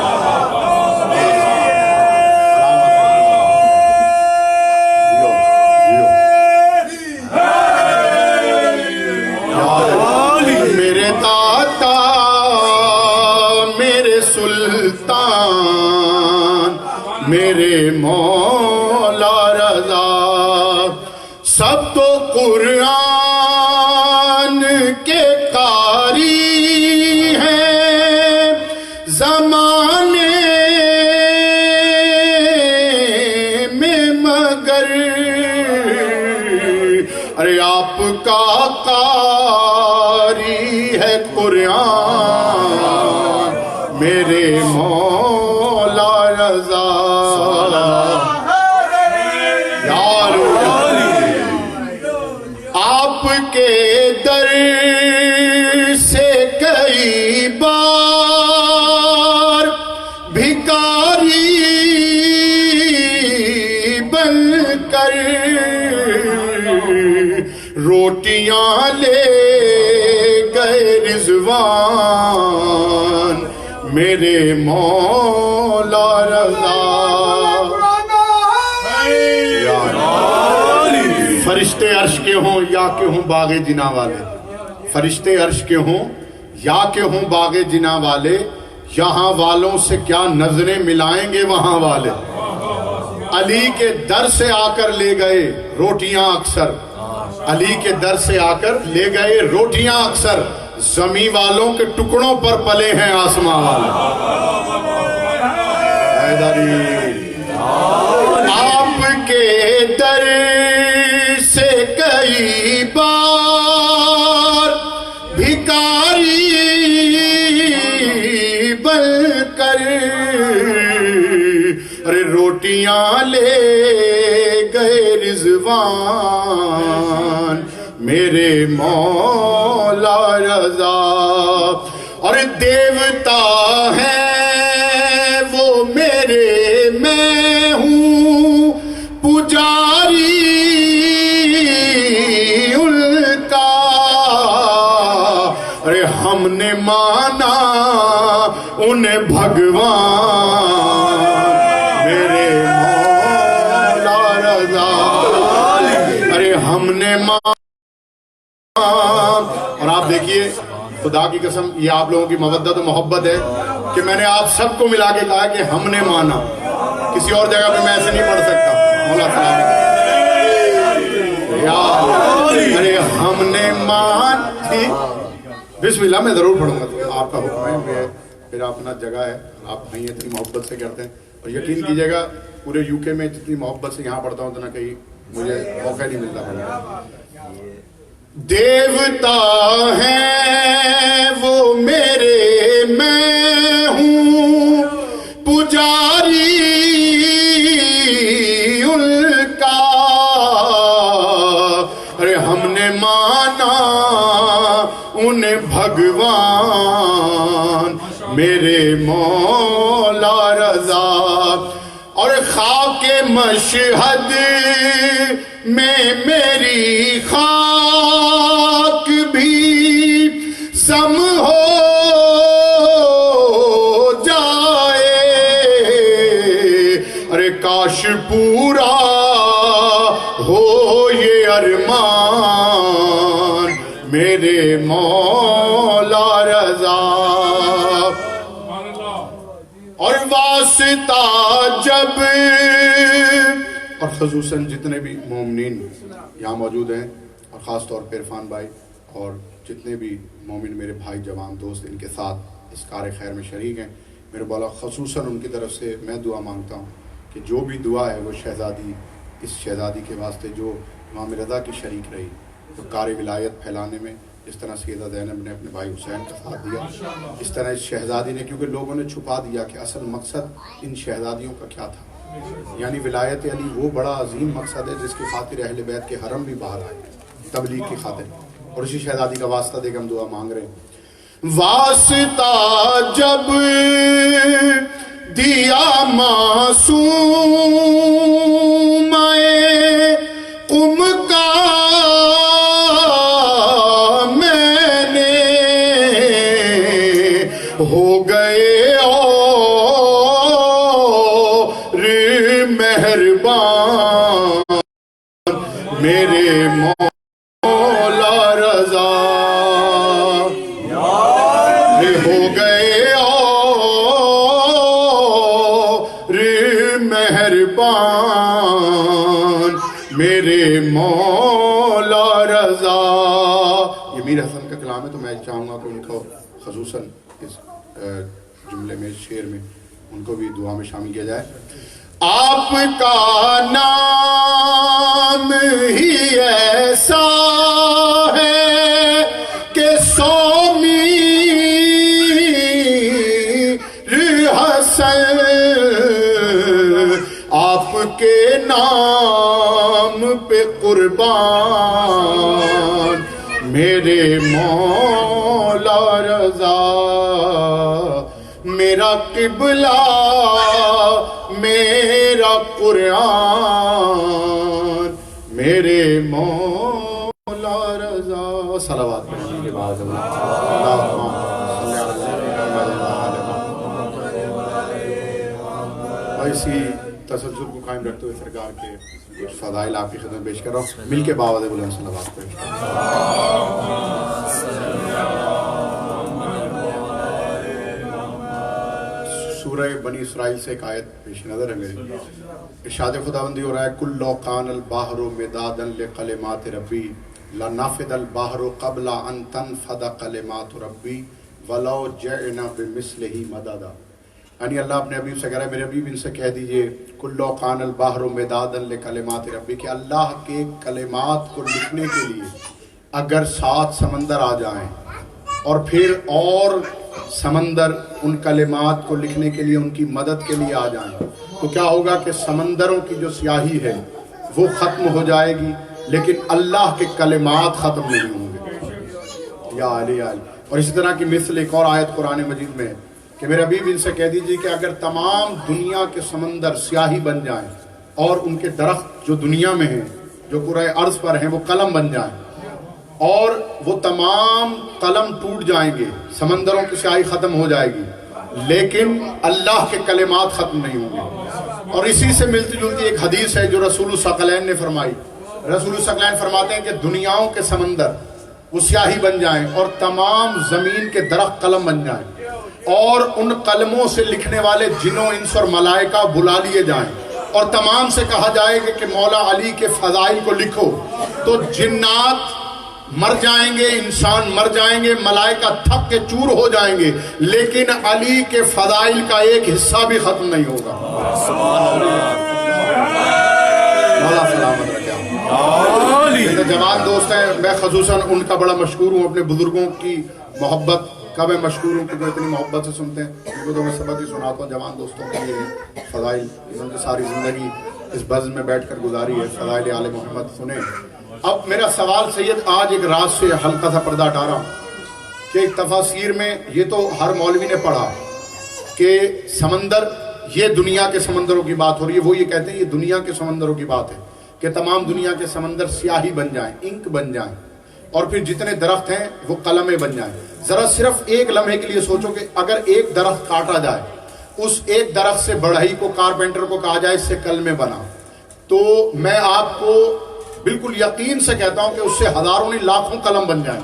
میرے داتا میرے سلطان میرے مولا رضا سب تو قرآن کے قاری ہیں زمانے میں مگر ارے آپ کا قاری ہے قرآن میرے مولا رضا. آپ کے در سے کئی بار بھکاری بن کر روٹیاں لے گئے رضوان میرے مولا رضا. فرشتے عرش کے ہوں یا کہ ہوں باغ جنا والے, فرشتے عرش کے ہوں یا کہ ہوں باغ جنا والے, یہاں والوں سے کیا نظریں ملائیں گے وہاں والے. علی کے در سے آ کر لے گئے روٹیاں اکثر, علی کے در سے آ کر لے گئے روٹیاں اکثر, زمین والوں کے ٹکڑوں پر پلے ہیں آسماں والے. آپ کے در سے کئی بار بھکاری بن کر ارے روٹیاں لے گئے رضوان میرے مولا رضا. اور دیوتا ہے وہ میرے میں ہوں پجاری ان کا, ارے ہم نے مانا انہیں بھگوان میرے مولا رضا. ارے ہم نے مانا, اور آپ دیکھیے خدا کی قسم یہ آپ لوگوں کی مودت و محبت ہے کہ میں نے آپ سب کو ملا کے کہا کہ ہم نے مانا. کسی اور جگہ پہ میں ایسے نہیں پڑھ سکتا. مولا سلام ارے ہم نے مان تھی. بسم اللہ میں ضرور پڑھوں گا, آپ کا حکم ہے, پھر اپنا جگہ ہے, آپ بھائی اتنی محبت سے کرتے ہیں. اور یقین کیجئے گا پورے یو کے میں جتنی محبت سے یہاں پڑھتا ہوں اتنا کہیں مجھے موقع نہیں ملتا پڑھنے. دیوتا ہیں وہ میرے, میں ہوں پجاری ان کا. ارے ہم نے مانا انہیں بھگوان میرے مولا رضا. اور خاک مشہد میں میری خاک بھی سم ہو جائے. ارے کاش پورا ہو یہ ارمان میرے مولا رضا. اور واسطہ جب, اور خصوصاً جتنے بھی مومنین یہاں موجود ہیں اور خاص طور پہ عرفان بھائی اور جتنے بھی مومن میرے بھائی جوان دوست ان کے ساتھ اس کار خیر میں شریک ہیں, میرے مولا خصوصاً ان کی طرف سے میں دعا مانگتا ہوں کہ جو بھی دعا ہے وہ شہزادی, اس شہزادی کے واسطے جو امام رضا کی شریک رہی, تو کار ولایت پھیلانے میں جس طرح سیدہ زینب نے اپنے بھائی حسین کا ساتھ دیا, اس طرح اس شہزادی نے, کیونکہ لوگوں نے چھپا دیا کہ اصل مقصد ان شہزادیوں کا کیا تھا. یعنی ولایت علی وہ بڑا عظیم مقصد ہے جس کی خاطر اہل بیت کے حرم بھی باہر آئے تبلیغ کی خاطر, اور اسی شہزادی کا واسطہ دے کے ہم دعا مانگ رہے ہیں. واسطہ جب دیا معصوم قم کا میں نے, ہو گئے مہربان میرے مولا رضا. ہو گئے اور مہربان میرے مولا رضا. یہ میر حسن کا کلام ہے, تو میں چاہوں گا کہ ان کو خصوصاً اس جملے میں, اس شعر میں ان کو بھی دعا میں شامل کیا جائے. آپ کا نام ہی ایسا ہے کہ 100 میر حسن آپ کے نام پہ قربان میرے مولا رضا. میرا قبلہ میرا قرآن میرے مولا رضا. صلوات پڑھنے کے بعد اسی تسلسل کو قائم رکھتے ہوئے سرکار کے فضائل آپ کی خدمت پیش کر رہا ہوں. مل کے باواد بلند صلوات پیش کر رہا سورہ بنی اسرائیل سے ایک آیت پیش نظر ہے میری. ارشاد خداوندی ہو رہا ہے, کل لو کان البحر مدادا لکلمات ربی لنفد البحر قبل ان تنفد کلمات ربی ولو جئنا بمثلہ مددا. یعنی اللہ اپنے حبیب سے کہہ رہا ہے, میرے حبیب ان سے کہہ دیجئے کل لو کان البحر مدادا لکلمات ربی, کہ اللہ کے کلمات کو لکھنے کے لیے اگر 7 سمندر آ جائیں اور پھر اور سمندر ان کلمات کو لکھنے کے لیے ان کی مدد کے لیے آ جائیں, تو کیا ہوگا کہ سمندروں کی جو سیاہی ہے وہ ختم ہو جائے گی, لیکن اللہ کے کلمات ختم نہیں ہوں گے. یا علی علی. اور اسی طرح کی مثل ایک اور آیت قرآن مجید میں ہے کہ میرے حبیب ان سے کہہ دیجیے کہ اگر تمام دنیا کے سمندر سیاہی بن جائیں اور ان کے درخت جو دنیا میں ہیں جو پورے عرض پر ہیں وہ قلم بن جائیں اور وہ تمام قلم ٹوٹ جائیں گے, سمندروں کی سیاہی ختم ہو جائے گی, لیکن اللہ کے کلمات ختم نہیں ہوں گے. اور اسی سے ملتی جلتی ایک حدیث ہے جو رسول الثقلین نے فرمائی. رسول الثقلین فرماتے ہیں کہ دنیاؤں کے سمندر وہ سیاہی بن جائیں اور تمام زمین کے درخت قلم بن جائیں اور ان قلموں سے لکھنے والے جنوں انس اور ملائکہ بلا لیے جائیں اور تمام سے کہا جائے گا کہ مولا علی کے فضائل کو لکھو، تو جنات مر جائیں گے، انسان مر جائیں گے، ملائکہ تھک کے چور ہو جائیں گے، لیکن علی کے فضائل کا ایک حصہ بھی ختم نہیں ہوگا۔ مولا سلامت رکھے۔ میرے جوان دوست ہیں، میں خصوصاً ان کا بڑا مشکور ہوں، اپنے بزرگوں کی محبت کا میں مشکور ہوں کہ جو اتنی محبت سے سنتے ہیں۔ ان کو تو میں سبق ہی سناتا ہوں جوان دوستوں کے لیے فضائل، انہوں نے ساری زندگی اس بزم میں بیٹھ کر گزاری ہے، فضائل آل محمد سنیں۔ اب میرا سوال سید آج ایک راز سے ہلکا سا پردہ ہٹا رہا ہوں کہ تفاسیر میں یہ تو ہر مولوی نے پڑھا کہ سمندر، یہ دنیا کے سمندروں کی بات ہو رہی ہے، وہ یہ کہتے ہیں یہ دنیا کے سمندروں کی بات ہے کہ تمام دنیا کے سمندر سیاہی بن جائیں، انک بن جائیں، اور پھر جتنے درخت ہیں وہ قلمیں بن جائیں۔ ذرا صرف ایک لمحے کے لیے سوچو کہ اگر ایک درخت کاٹا جائے، اس ایک درخت سے بڑھئی کو، کارپینٹر کو کہا جائے اس سے قلمیں بنا، تو میں آپ کو بالکل یقین سے کہتا ہوں کہ اس سے ہزاروں نہیں لاکھوں قلم بن جائیں،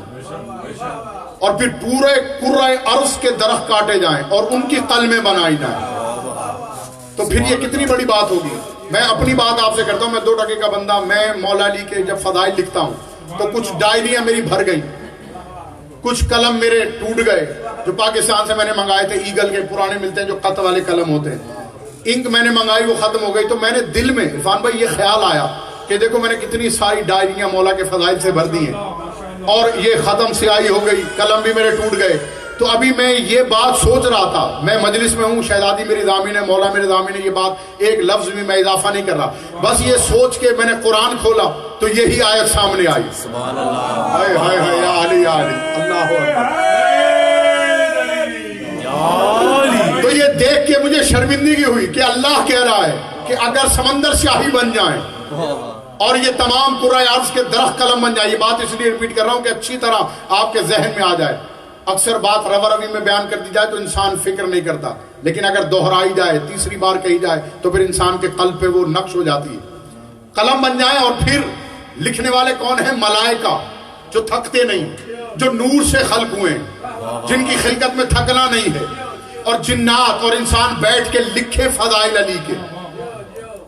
اور پھر پورے کرۂ ارض کے درخت کاٹے جائیں اور ان کی قلمیں بنائی جائیں، تو پھر یہ کتنی بڑی بات ہوگی۔ میں اپنی بات آپ سے کرتا ہوں، میں 2 ٹکے کا بندہ، میں مولا علی کے جب فضائل لکھتا ہوں تو کچھ ڈائریاں میری بھر گئی، کچھ قلم میرے ٹوٹ گئے جو پاکستان سے میں نے منگائے تھے، ایگل کے پرانے ملتے ہیں جو خط والے قلم ہوتے ہیں، انک میں نے منگائی وہ ختم ہو گئی، تو میں نے دل میں عرفان بھائی یہ خیال آیا کہ دیکھو میں نے کتنی ساری ڈائریاں مولا کے فضائل سے بھر دی ہیں اور یہ ختم سیاہی ہو گئی، قلم بھی میرے ٹوٹ گئے۔ تو ابھی میں یہ بات سوچ رہا تھا، میں مجلس میں ہوں، شہزادی میری ضامن ہے، مولا میرے ضامن ہے، یہ بات ایک لفظ بھی میں اضافہ نہیں کر رہا، بس یہ سوچ کے میں نے قرآن کھولا تو یہی آیت سامنے آئی، سبحان اللہ، ہائے ہائے ہائے یا علی یا علی، اللہ اکبر۔ تو یہ دیکھ کے مجھے شرمندگی ہوئی کہ اللہ کہہ رہا ہے کہ اگر سمندر سیاہی بن جائیں اور یہ تمام کرۂ ارض کے درخت قلم بن جائے، یہ بات اس لیے ریپیٹ کر رہا ہوں کہ اچھی طرح آپ کے ذہن میں آ جائے۔ اکثر بات روا روی میں بیان کر دی جائے تو انسان فکر نہیں کرتا، لیکن اگر دہرائی جائے، تیسری بار کہی جائے تو پھر انسان کے قلب پہ وہ نقش ہو جاتی ہے۔ قلم بن جائیں اور پھر لکھنے والے کون ہیں؟ ملائکہ، جو تھکتے نہیں، جو نور سے خلق ہوئے ہیں، جن کی خلقت میں تھکنا نہیں ہے، اور جنات اور انسان بیٹھ کے لکھے فضائل علی کے،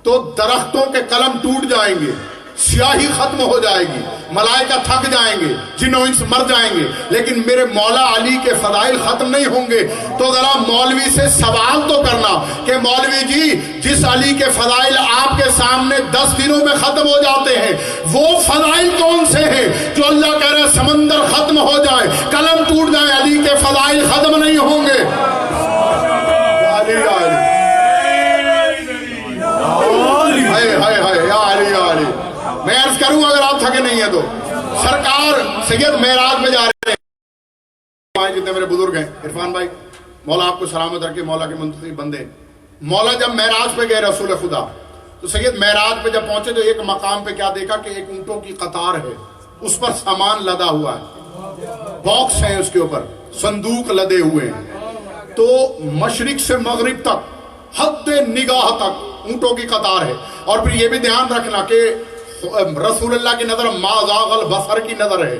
تو درختوں کے قلم ٹوٹ جائیں گے، سیاہی ختم ہو جائے گی، ملائکہ تھک جائیں گے، جنوں انس مر جائیں گے، لیکن میرے مولا علی کے فضائل ختم نہیں ہوں گے۔ تو ذرا مولوی سے سوال تو کرنا کہ مولوی جی جس علی کے فضائل آپ کے سامنے 10 دنوں میں ختم ہو جاتے ہیں، وہ فضائل کون سے ہیں جو اللہ کہہ رہے ہیں سمندر ختم ہو جائے، قلم ٹوٹ جائے، علی کے فضائل ختم نہیں ہوں گے؟ میں عرض کروں اگر آپ تھکے نہیں ہیں تو سرکار سید معراج میں جا رہے ہیں، جتنے میرے بزرگ ہیں، عرفان بھائی مولا آپ کو سلامت رکھے، مولا کے منتظر بندے، مولا جب معراج پہ گئے رسول خدا تو سید معراج پہ جب پہنچے تو ایک مقام پہ کیا دیکھا کہ ایک اونٹوں کی قطار ہے، اس پر سامان لدا ہوا ہے، باکس ہیں اس کے اوپر، صندوق لدے ہوئے ہیں، تو مشرق سے مغرب تک حد نگاہ تک اونٹوں کی قطار ہے۔ اور پھر یہ بھی دھیان رکھنا کہ رسول اللہ کی نظر ما زاغ البصر کی نظر ہے،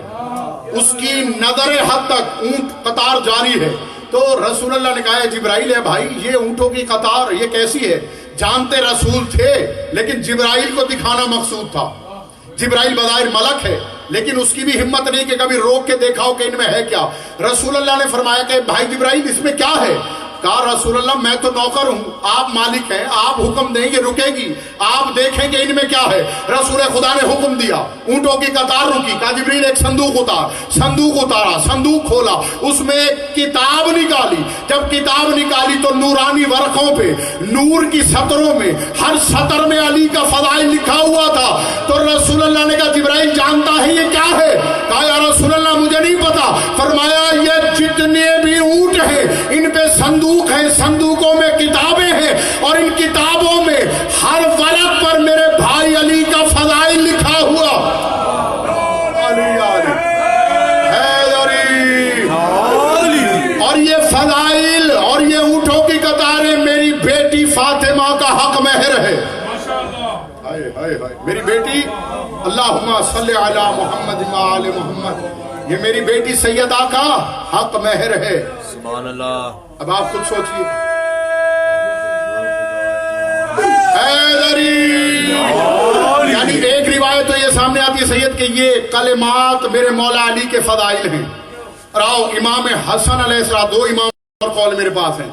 اس کی نظر حد تک اونٹ قطار جاری ہے۔ تو رسول اللہ نے کہا جبرائیل ہے بھائی یہ اونٹوں کی قطار یہ کیسی ہے؟ جانتے رسول تھے لیکن جبرائیل کو دکھانا مقصود تھا، جبرائیل بظاہر ملک ہے لیکن اس کی بھی ہمت نہیں کہ کبھی روک کے دیکھا ہو کہ ان میں ہے کیا۔ رسول اللہ نے فرمایا کہ بھائی جبرائیل اس میں کیا ہے؟ کہا رسول اللہ میں تو نوکر ہوں، آپ مالک ہیں، آپ حکم دیں گے رکے گی، آپ دیکھیں کہ ان میں کیا ہے۔ رسول خدا نے حکم دیا، اونٹوں کی قطار رکی، کہا جبریل ایک صندوق اتارا، صندوق کھولا، اس میں ایک کتاب نکالی، جب کتاب نکالی تو نورانی ورقوں پہ نور کی سطروں میں ہر سطر میں علی کا فضائل لکھا ہوا تھا۔ تو رسول اللہ نے کہا جبرائیل جانتا ہے یہ کیا ہے؟ کہا یا رسول اللہ مجھے نہیں پتا۔ فرمایا یہ جتنے بھی اونٹ ہیں ان پہ صندوق ہیں، صندوقوں میں کتابیں ہیں، اور ان کتابوں میں ہر ورق پر میرے بھائی علی کا فضائل لکھا ہوا۔ اور یہ فضائل اور یہ اونٹوں کی قطاریں میری بیٹی فاطمہ کا حق مہر ہے۔ میری بیٹی اللہم صلی علی محمد و آل محمد یہ میری بیٹی سیدہ کا حق مہر ہے. سبحان اللہ. اب آپ خود سوچئے. حیدری. یعنی ایک روایت تو یہ سامنے آتی ہے سید کہ یہ کلمات میرے مولا علی کے فضائل ہیں. اور آؤ امام حسن علیہ السلام، دو امام اور قول میرے پاس ہیں.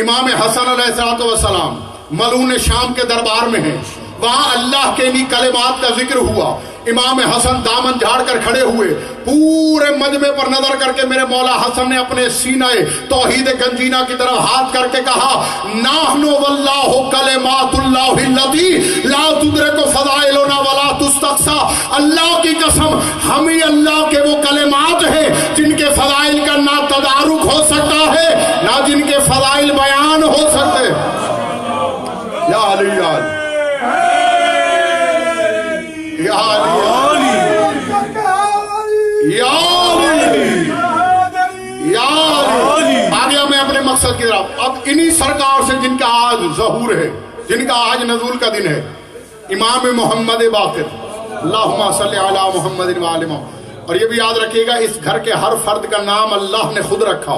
امام حسن علیہ السلام ملعون شام کے دربار میں ہیں، وہاں اللہ کے انہی کلمات کا ذکر ہوا. امام حسن دامن جھاڑ کر کھڑے ہوئے، پورے مجمع پر نظر کر کے میرے مولا حسن نے اپنے سینہ توحید گنجینہ کی طرف ہاتھ کر کے کہا نحن واللہ کلمات اللہ التی لا تدرک فضائلنا ولا تستقصا. اللہ کی قسم ہم ہی اللہ کے وہ کلمات ہیں جن کے فضائل کا نہ تدارک ہو سکتا ہے نہ جن کے فضائل بیان ہو سکتے. یا علی یا علی یا علی یا علی یا علی. آگیا میں اپنے مقصد کی طرف. اب انہی سرکار سے جن کا آج ظہور ہے، جن کا آج نزول کا دن ہے، امام محمد باقر اللہم صلی علی محمد وآل محمد. اور یہ بھی یاد رکھیے گا اس گھر کے ہر فرد کا نام اللہ نے خود رکھا،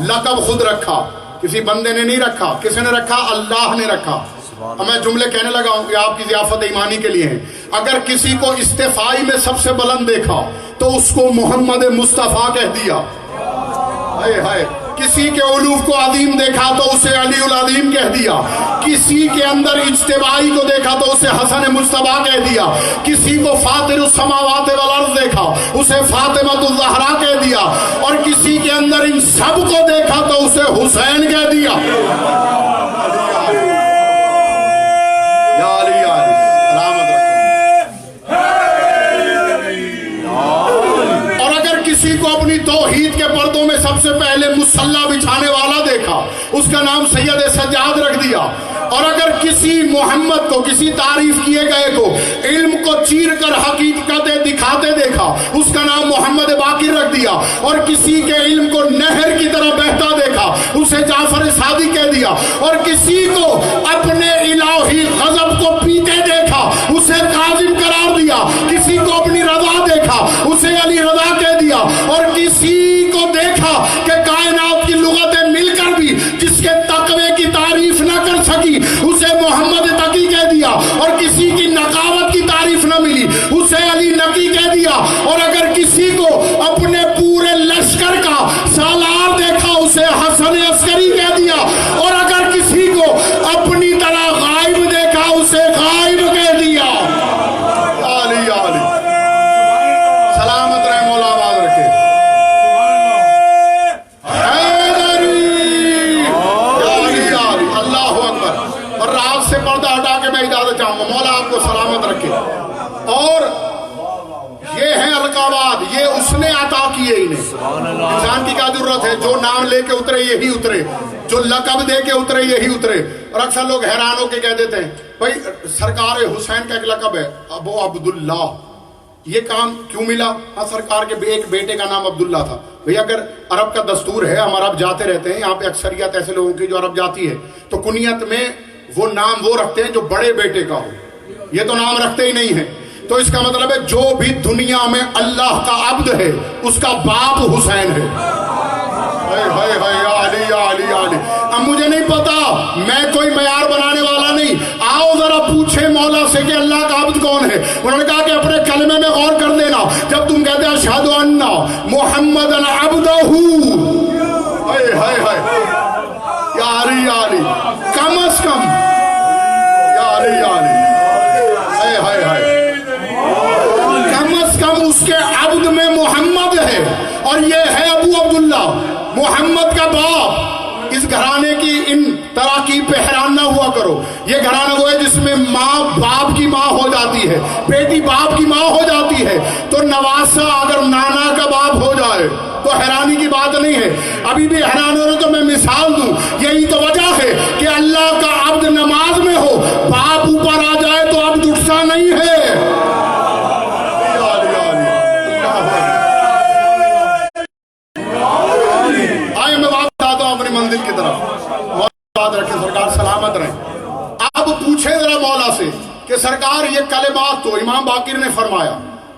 لقب خود رکھا، کسی بندے نے نہیں رکھا. کس نے رکھا؟ اللہ نے رکھا. میں جملے کہنے لگا ہوں کہ آپ کی ضیافت ایمانی کے لیے ہیں. اگر کسی کو استفائی میں سب سے بلند دیکھا تو اس کو محمد مصطفیٰ کہہ دیا. ہائے ہائے. کسی کے علوف کو عظیم دیکھا تو اسے علی العظیم کہہ دیا. کسی کے اندر اجتبائی کو دیکھا تو اسے حسن مصطفیٰ کہہ دیا. کسی کو فاطر السماوات والارض دیکھا اسے فاطمۃ الزہرا کہہ دیا. اور کسی کے اندر ان سب کو دیکھا تو اسے حسین کہہ دیا. اور اگر کسی کو اپنی توحید کے پردوں میں سب سے پہلے مصلی بچھانے والا دیکھا اس کا نام سید سجاد رکھ دیا. اور اگر کسی محمد کو، کسی تعریف کیے گئے کو علم کو چیر کر حقیقتیں دکھاتے دیکھا اس کا نام محمد باقر رکھ دیا. اور کسی کے علم کو نہر کی طرح بہتا دیکھا اسے جعفر صادق کہہ دیا. اور کسی کو اپنے الہی غضب کو پیتے دیکھا اسے کاظم قرار دیا. کسی کو اپنی رضا دیکھا اسے علی رضا کہہ دیا. اور کسی کو دیکھا کہ کائنات کی لغتیں مل کر بھی جس کے تقوی کی تعریف نہ کر سکی اسے محمد تقی کہہ دیا. اور کسی کی نقاوت کی تعریف نہ ملی اسے علی نقی کہہ دیا. اور اگر کسی کو اپنے پورے لشکر کا سالار دیکھا اسے حسن عسکری کہہ دیا. اور اگر کسی کو اپنی طرح غائب دیکھا اسے غائب کہہ دیا. علی علی سلامت رہے مولا آباد رکھے. سے پردہ ہٹا کے میں اجازت چاہوں گا. مولا آپ کو سلامت رکھے. اور یہ ہیں القابات، یہ اس نے عطا کیے انہیں. انسان کی کیا ضرورت ہے؟ جو نام لے کے اترے یہی اترے، جو لقب دے کے اترے یہی اترے. اور اکثر لوگ حیران ہو کے کہہ دیتے ہیں بھائی سرکار حسین کا ایک لقب ہے ابو عبداللہ، یہ کام کیوں ملا؟ ہاں سرکار کے ایک بیٹے کا نام عبداللہ تھا. بھئی اگر عرب کا دستور ہے، ہم عرب جاتے رہتے ہیں، یہاں پہ اکثریت ایسے لوگوں کی جو عرب جاتی ہے تو کنیت میں وہ نام وہ رکھتے ہیں جو بڑے بیٹے کا ہو، یہ تو نام رکھتے ہی نہیں ہیں. تو اس کا مطلب ہے جو بھی دنیا میں اللہ کا عبد ہے اس کا باپ حسین ہے. علی علی علی. اب مجھے نہیں پتا، میں کوئی معیار بنانے والا نہیں. آؤ ذرا پوچھے مولا سے کہ اللہ کا عبد کون ہے. انہوں نے کہا کہ اپنے کلمے میں غور کر دینا. جب تم کہتے ہیں اشہد ان محمدن عبدہ، ہائے ہائے ہائے یا علی یا علی، کم از کم یا علی یا علی، ہائے ہائے ہائے، کم از کم اس کے عبد میں محمد ہے. اور یہ ہے ابو عبداللہ، محمد کا باپ. اس گھرانے کی ان تراکیب پہ حیران نہ ہوا کرو. یہ گھرانہ وہ ہے جس میں ماں باپ کی ماں ہو جاتی ہے، بیٹی باپ کی ماں ہو جاتی ہے. تو نواسا اگر نانا کا باپ ہو جائے تو حیرانی کی بات نہیں ہے. ابھی بھی حیران ہو رہے تو میں مثال دوں. یہی تو وجہ ہے کہ اللہ کا عبد نماز میں ہو، باپ اوپر آ جائے تو عبد اٹھتا نہیں ہے. آئے میں واپس آتا ہوں اپنی منزل کی طرف. بات رکھے سرکار سلامت رہیں. اب پوچھے ذرا مولا سے کہ سرکار یہ کلمات تو امام باقر نے فرمایا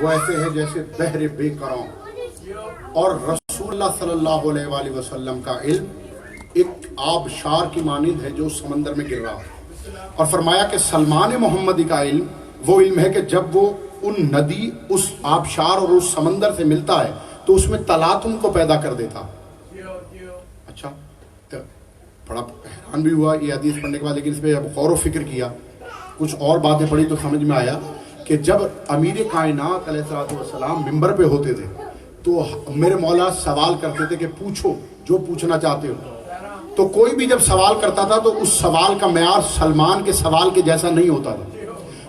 وہ ایسے ہیں جیسے بحر بے کروں، اور رسول اللہ صلی اللہ علیہ وآلہ وسلم کا علم ایک آبشار کی مانند ہے جو سمندر میں گر رہا ہے۔ اور فرمایا کہ سلمان محمدی کا علم وہ علم ہے کہ جب وہ ان ندی، اس آبشار اور اس سمندر سے ملتا ہے تو اس میں تلاطم کو پیدا کر دیتا۔ اچھا، تو بڑا حیران بھی ہوا یہ حدیث پڑھنے کے بعد، لیکن اس پہ جب غور و فکر کیا، کچھ اور باتیں پڑھی تو سمجھ میں آیا کہ جب امیر کائنات علیہ السلام ممبر پہ ہوتے تھے تو میرے مولا سوال کرتے تھے کہ پوچھو جو پوچھنا چاہتے ہو، تو کوئی بھی جب سوال کرتا تھا تو اس سوال کا معیار سلمان کے سوال کے جیسا نہیں ہوتا تھا۔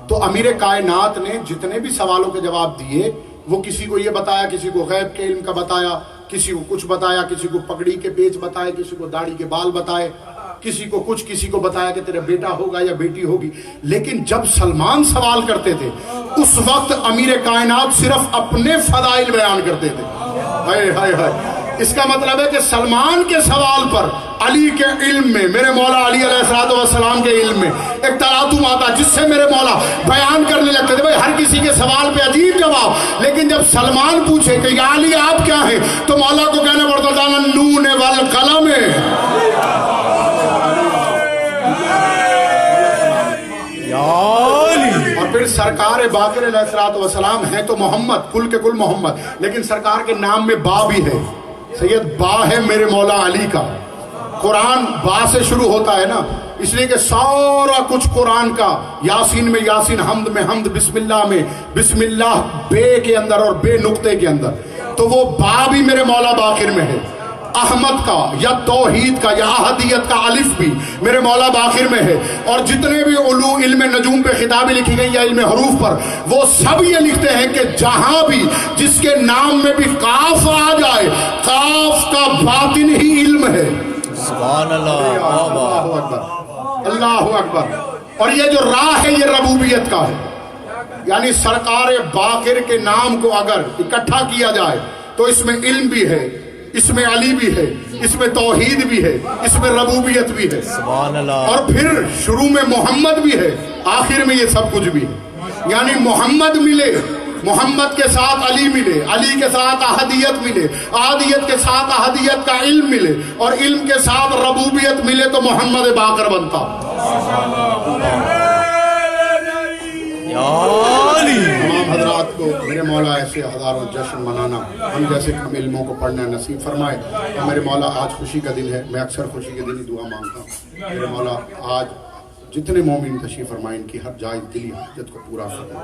تو امیر کائنات نے جتنے بھی سوالوں کے جواب دیے، وہ کسی کو یہ بتایا، کسی کو غیب کے علم کا بتایا، کسی کو کچھ بتایا، کسی کو پگڑی کے پیچ بتائے، کسی کو داڑھی کے بال بتائے، کسی کو کچھ، کسی کو بتایا کہ تیرا بیٹا ہوگا یا بیٹی ہوگی۔ لیکن جب سلمان سوال کرتے تھے اس وقت امیر کائنات صرف اپنے فضائل بیان کرتے تھے۔ ہائے ہائے ہائے، اس کا مطلب ہے کہ سلمان کے سوال پر علی کے علم میں، میرے مولا علی علیہ السلام کے علم میں ایک تلاطم آتا، جس سے میرے مولا بیان کرنے لگتے تھے۔ بھائی ہر کسی کے سوال پہ عجیب جواب، لیکن جب سلمان پوچھے کہ یا علی آپ کیا ہیں، تو مولا کو کہنا پڑتا تھا نون والقلم۔ اور پھر سرکار باقر علیہ السلام ہیں تو محمد، کل کے کل محمد، لیکن سرکار کے نام میں با بھی ہے۔ سید با ہے میرے مولا علی کا۔ قرآن با سے شروع ہوتا ہے نا، اس لیے کہ سارا کچھ قرآن کا، یاسین میں یاسین، حمد میں حمد، بسم اللہ میں بسم اللہ، بے کے اندر اور بے نقطے کے اندر، تو وہ با بھی میرے مولا باقر میں ہے۔ احمد کا یا توحید کا یا احدیت کا الف بھی میرے مولا باقر میں ہے۔ اور جتنے بھی علم نجوم پہ خطابیں لکھی گئی یا علم حروف پر، وہ سب یہ لکھتے ہیں کہ جہاں بھی جس کے نام میں بھی کاف آ جائے، کاف کا باطن ہی علم ہے۔ سبحان اللہ، اللہ اکبر، اللہ اکبر۔ اور یہ جو راہ ہے یہ ربوبیت کا ہے، یعنی سرکار باقر کے نام کو اگر اکٹھا کیا جائے تو اس میں علم بھی ہے، اس میں علی بھی ہے، اس میں توحید بھی ہے، اس میں ربوبیت بھی ہے، سبحان اللہ، اور پھر شروع میں محمد بھی ہے، آخر میں یہ سب کچھ بھی ہے۔ یعنی محمد ملے، محمد کے ساتھ علی ملے، علی کے ساتھ احدیت ملے، احدیت کے ساتھ احدیت کا علم ملے، اور علم کے ساتھ ربوبیت ملے تو محمد باقر بنتا۔ تمام حضرات کو میرے مولا ایسے ہزاروں جشن منانا، ہم جیسے کم علموں کو پڑھنا نصیب فرمائے۔ اور میرے مولا آج خوشی کا دن ہے، میں اکثر خوشی کے دن ہی دعا مانگتا ہوں۔ میرے مولا آج جتنے مومن تشریف فرما، ان کی ہر جائز دلی حاجت کو پورا فرما،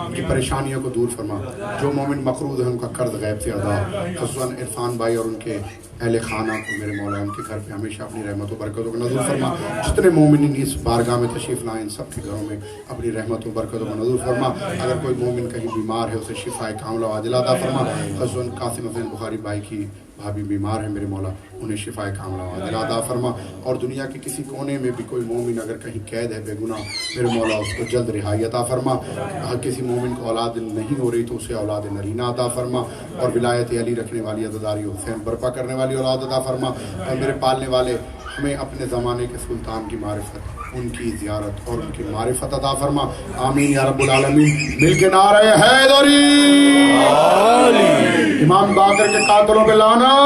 ان کی پریشانیوں کو دور فرما۔ جو مومن مقروض ہیں ان کا قرض غیب سے ادا، خصوصاً عرفان بھائی اور ان کے اہل خانہ کو میرے مولا ان کے گھر پہ ہمیشہ اپنی رحمت و برکتوں کو نازل فرما۔ جتنے مومنین اس بارگاہ میں تشریف لائیں، ان سب کے گھروں میں اپنی رحمت و برکتوں کو نازل فرما۔ اگر کوئی مومن کہیں بیمار ہے اسے شفا کاملہ و عاجلہ عطا فرما۔ خصوصاً قاسم حسین بخاری بھائی کی بھابھی بیمار ہے، میرے مولا انہیں شفا کاملہ و عاجلہ عطا فرما۔ اور دنیا کے کسی کونے میں بھی کوئی مومن اگر کہیں قید ہے بے گناہ، میرے مولا اس کو جلد رہائی عطا فرما۔ کسی مومن کو اولاد نہیں ہو رہی تو اسے اولاد نرینہ عطا فرما، اور ولایت علی رکھنے والی عزاداری حسین برپا کرنے والی اولاد عطا فرما۔ اور میرے پالنے والے ہمیں اپنے زمانے کے سلطان کی معرفت، ان کی زیارت اور ان کی معرفت عطا فرما۔ آمین یا رب العالمین۔ مل کے نعرہ حیدری، امام باقر کے قاتلوں پہ لانا۔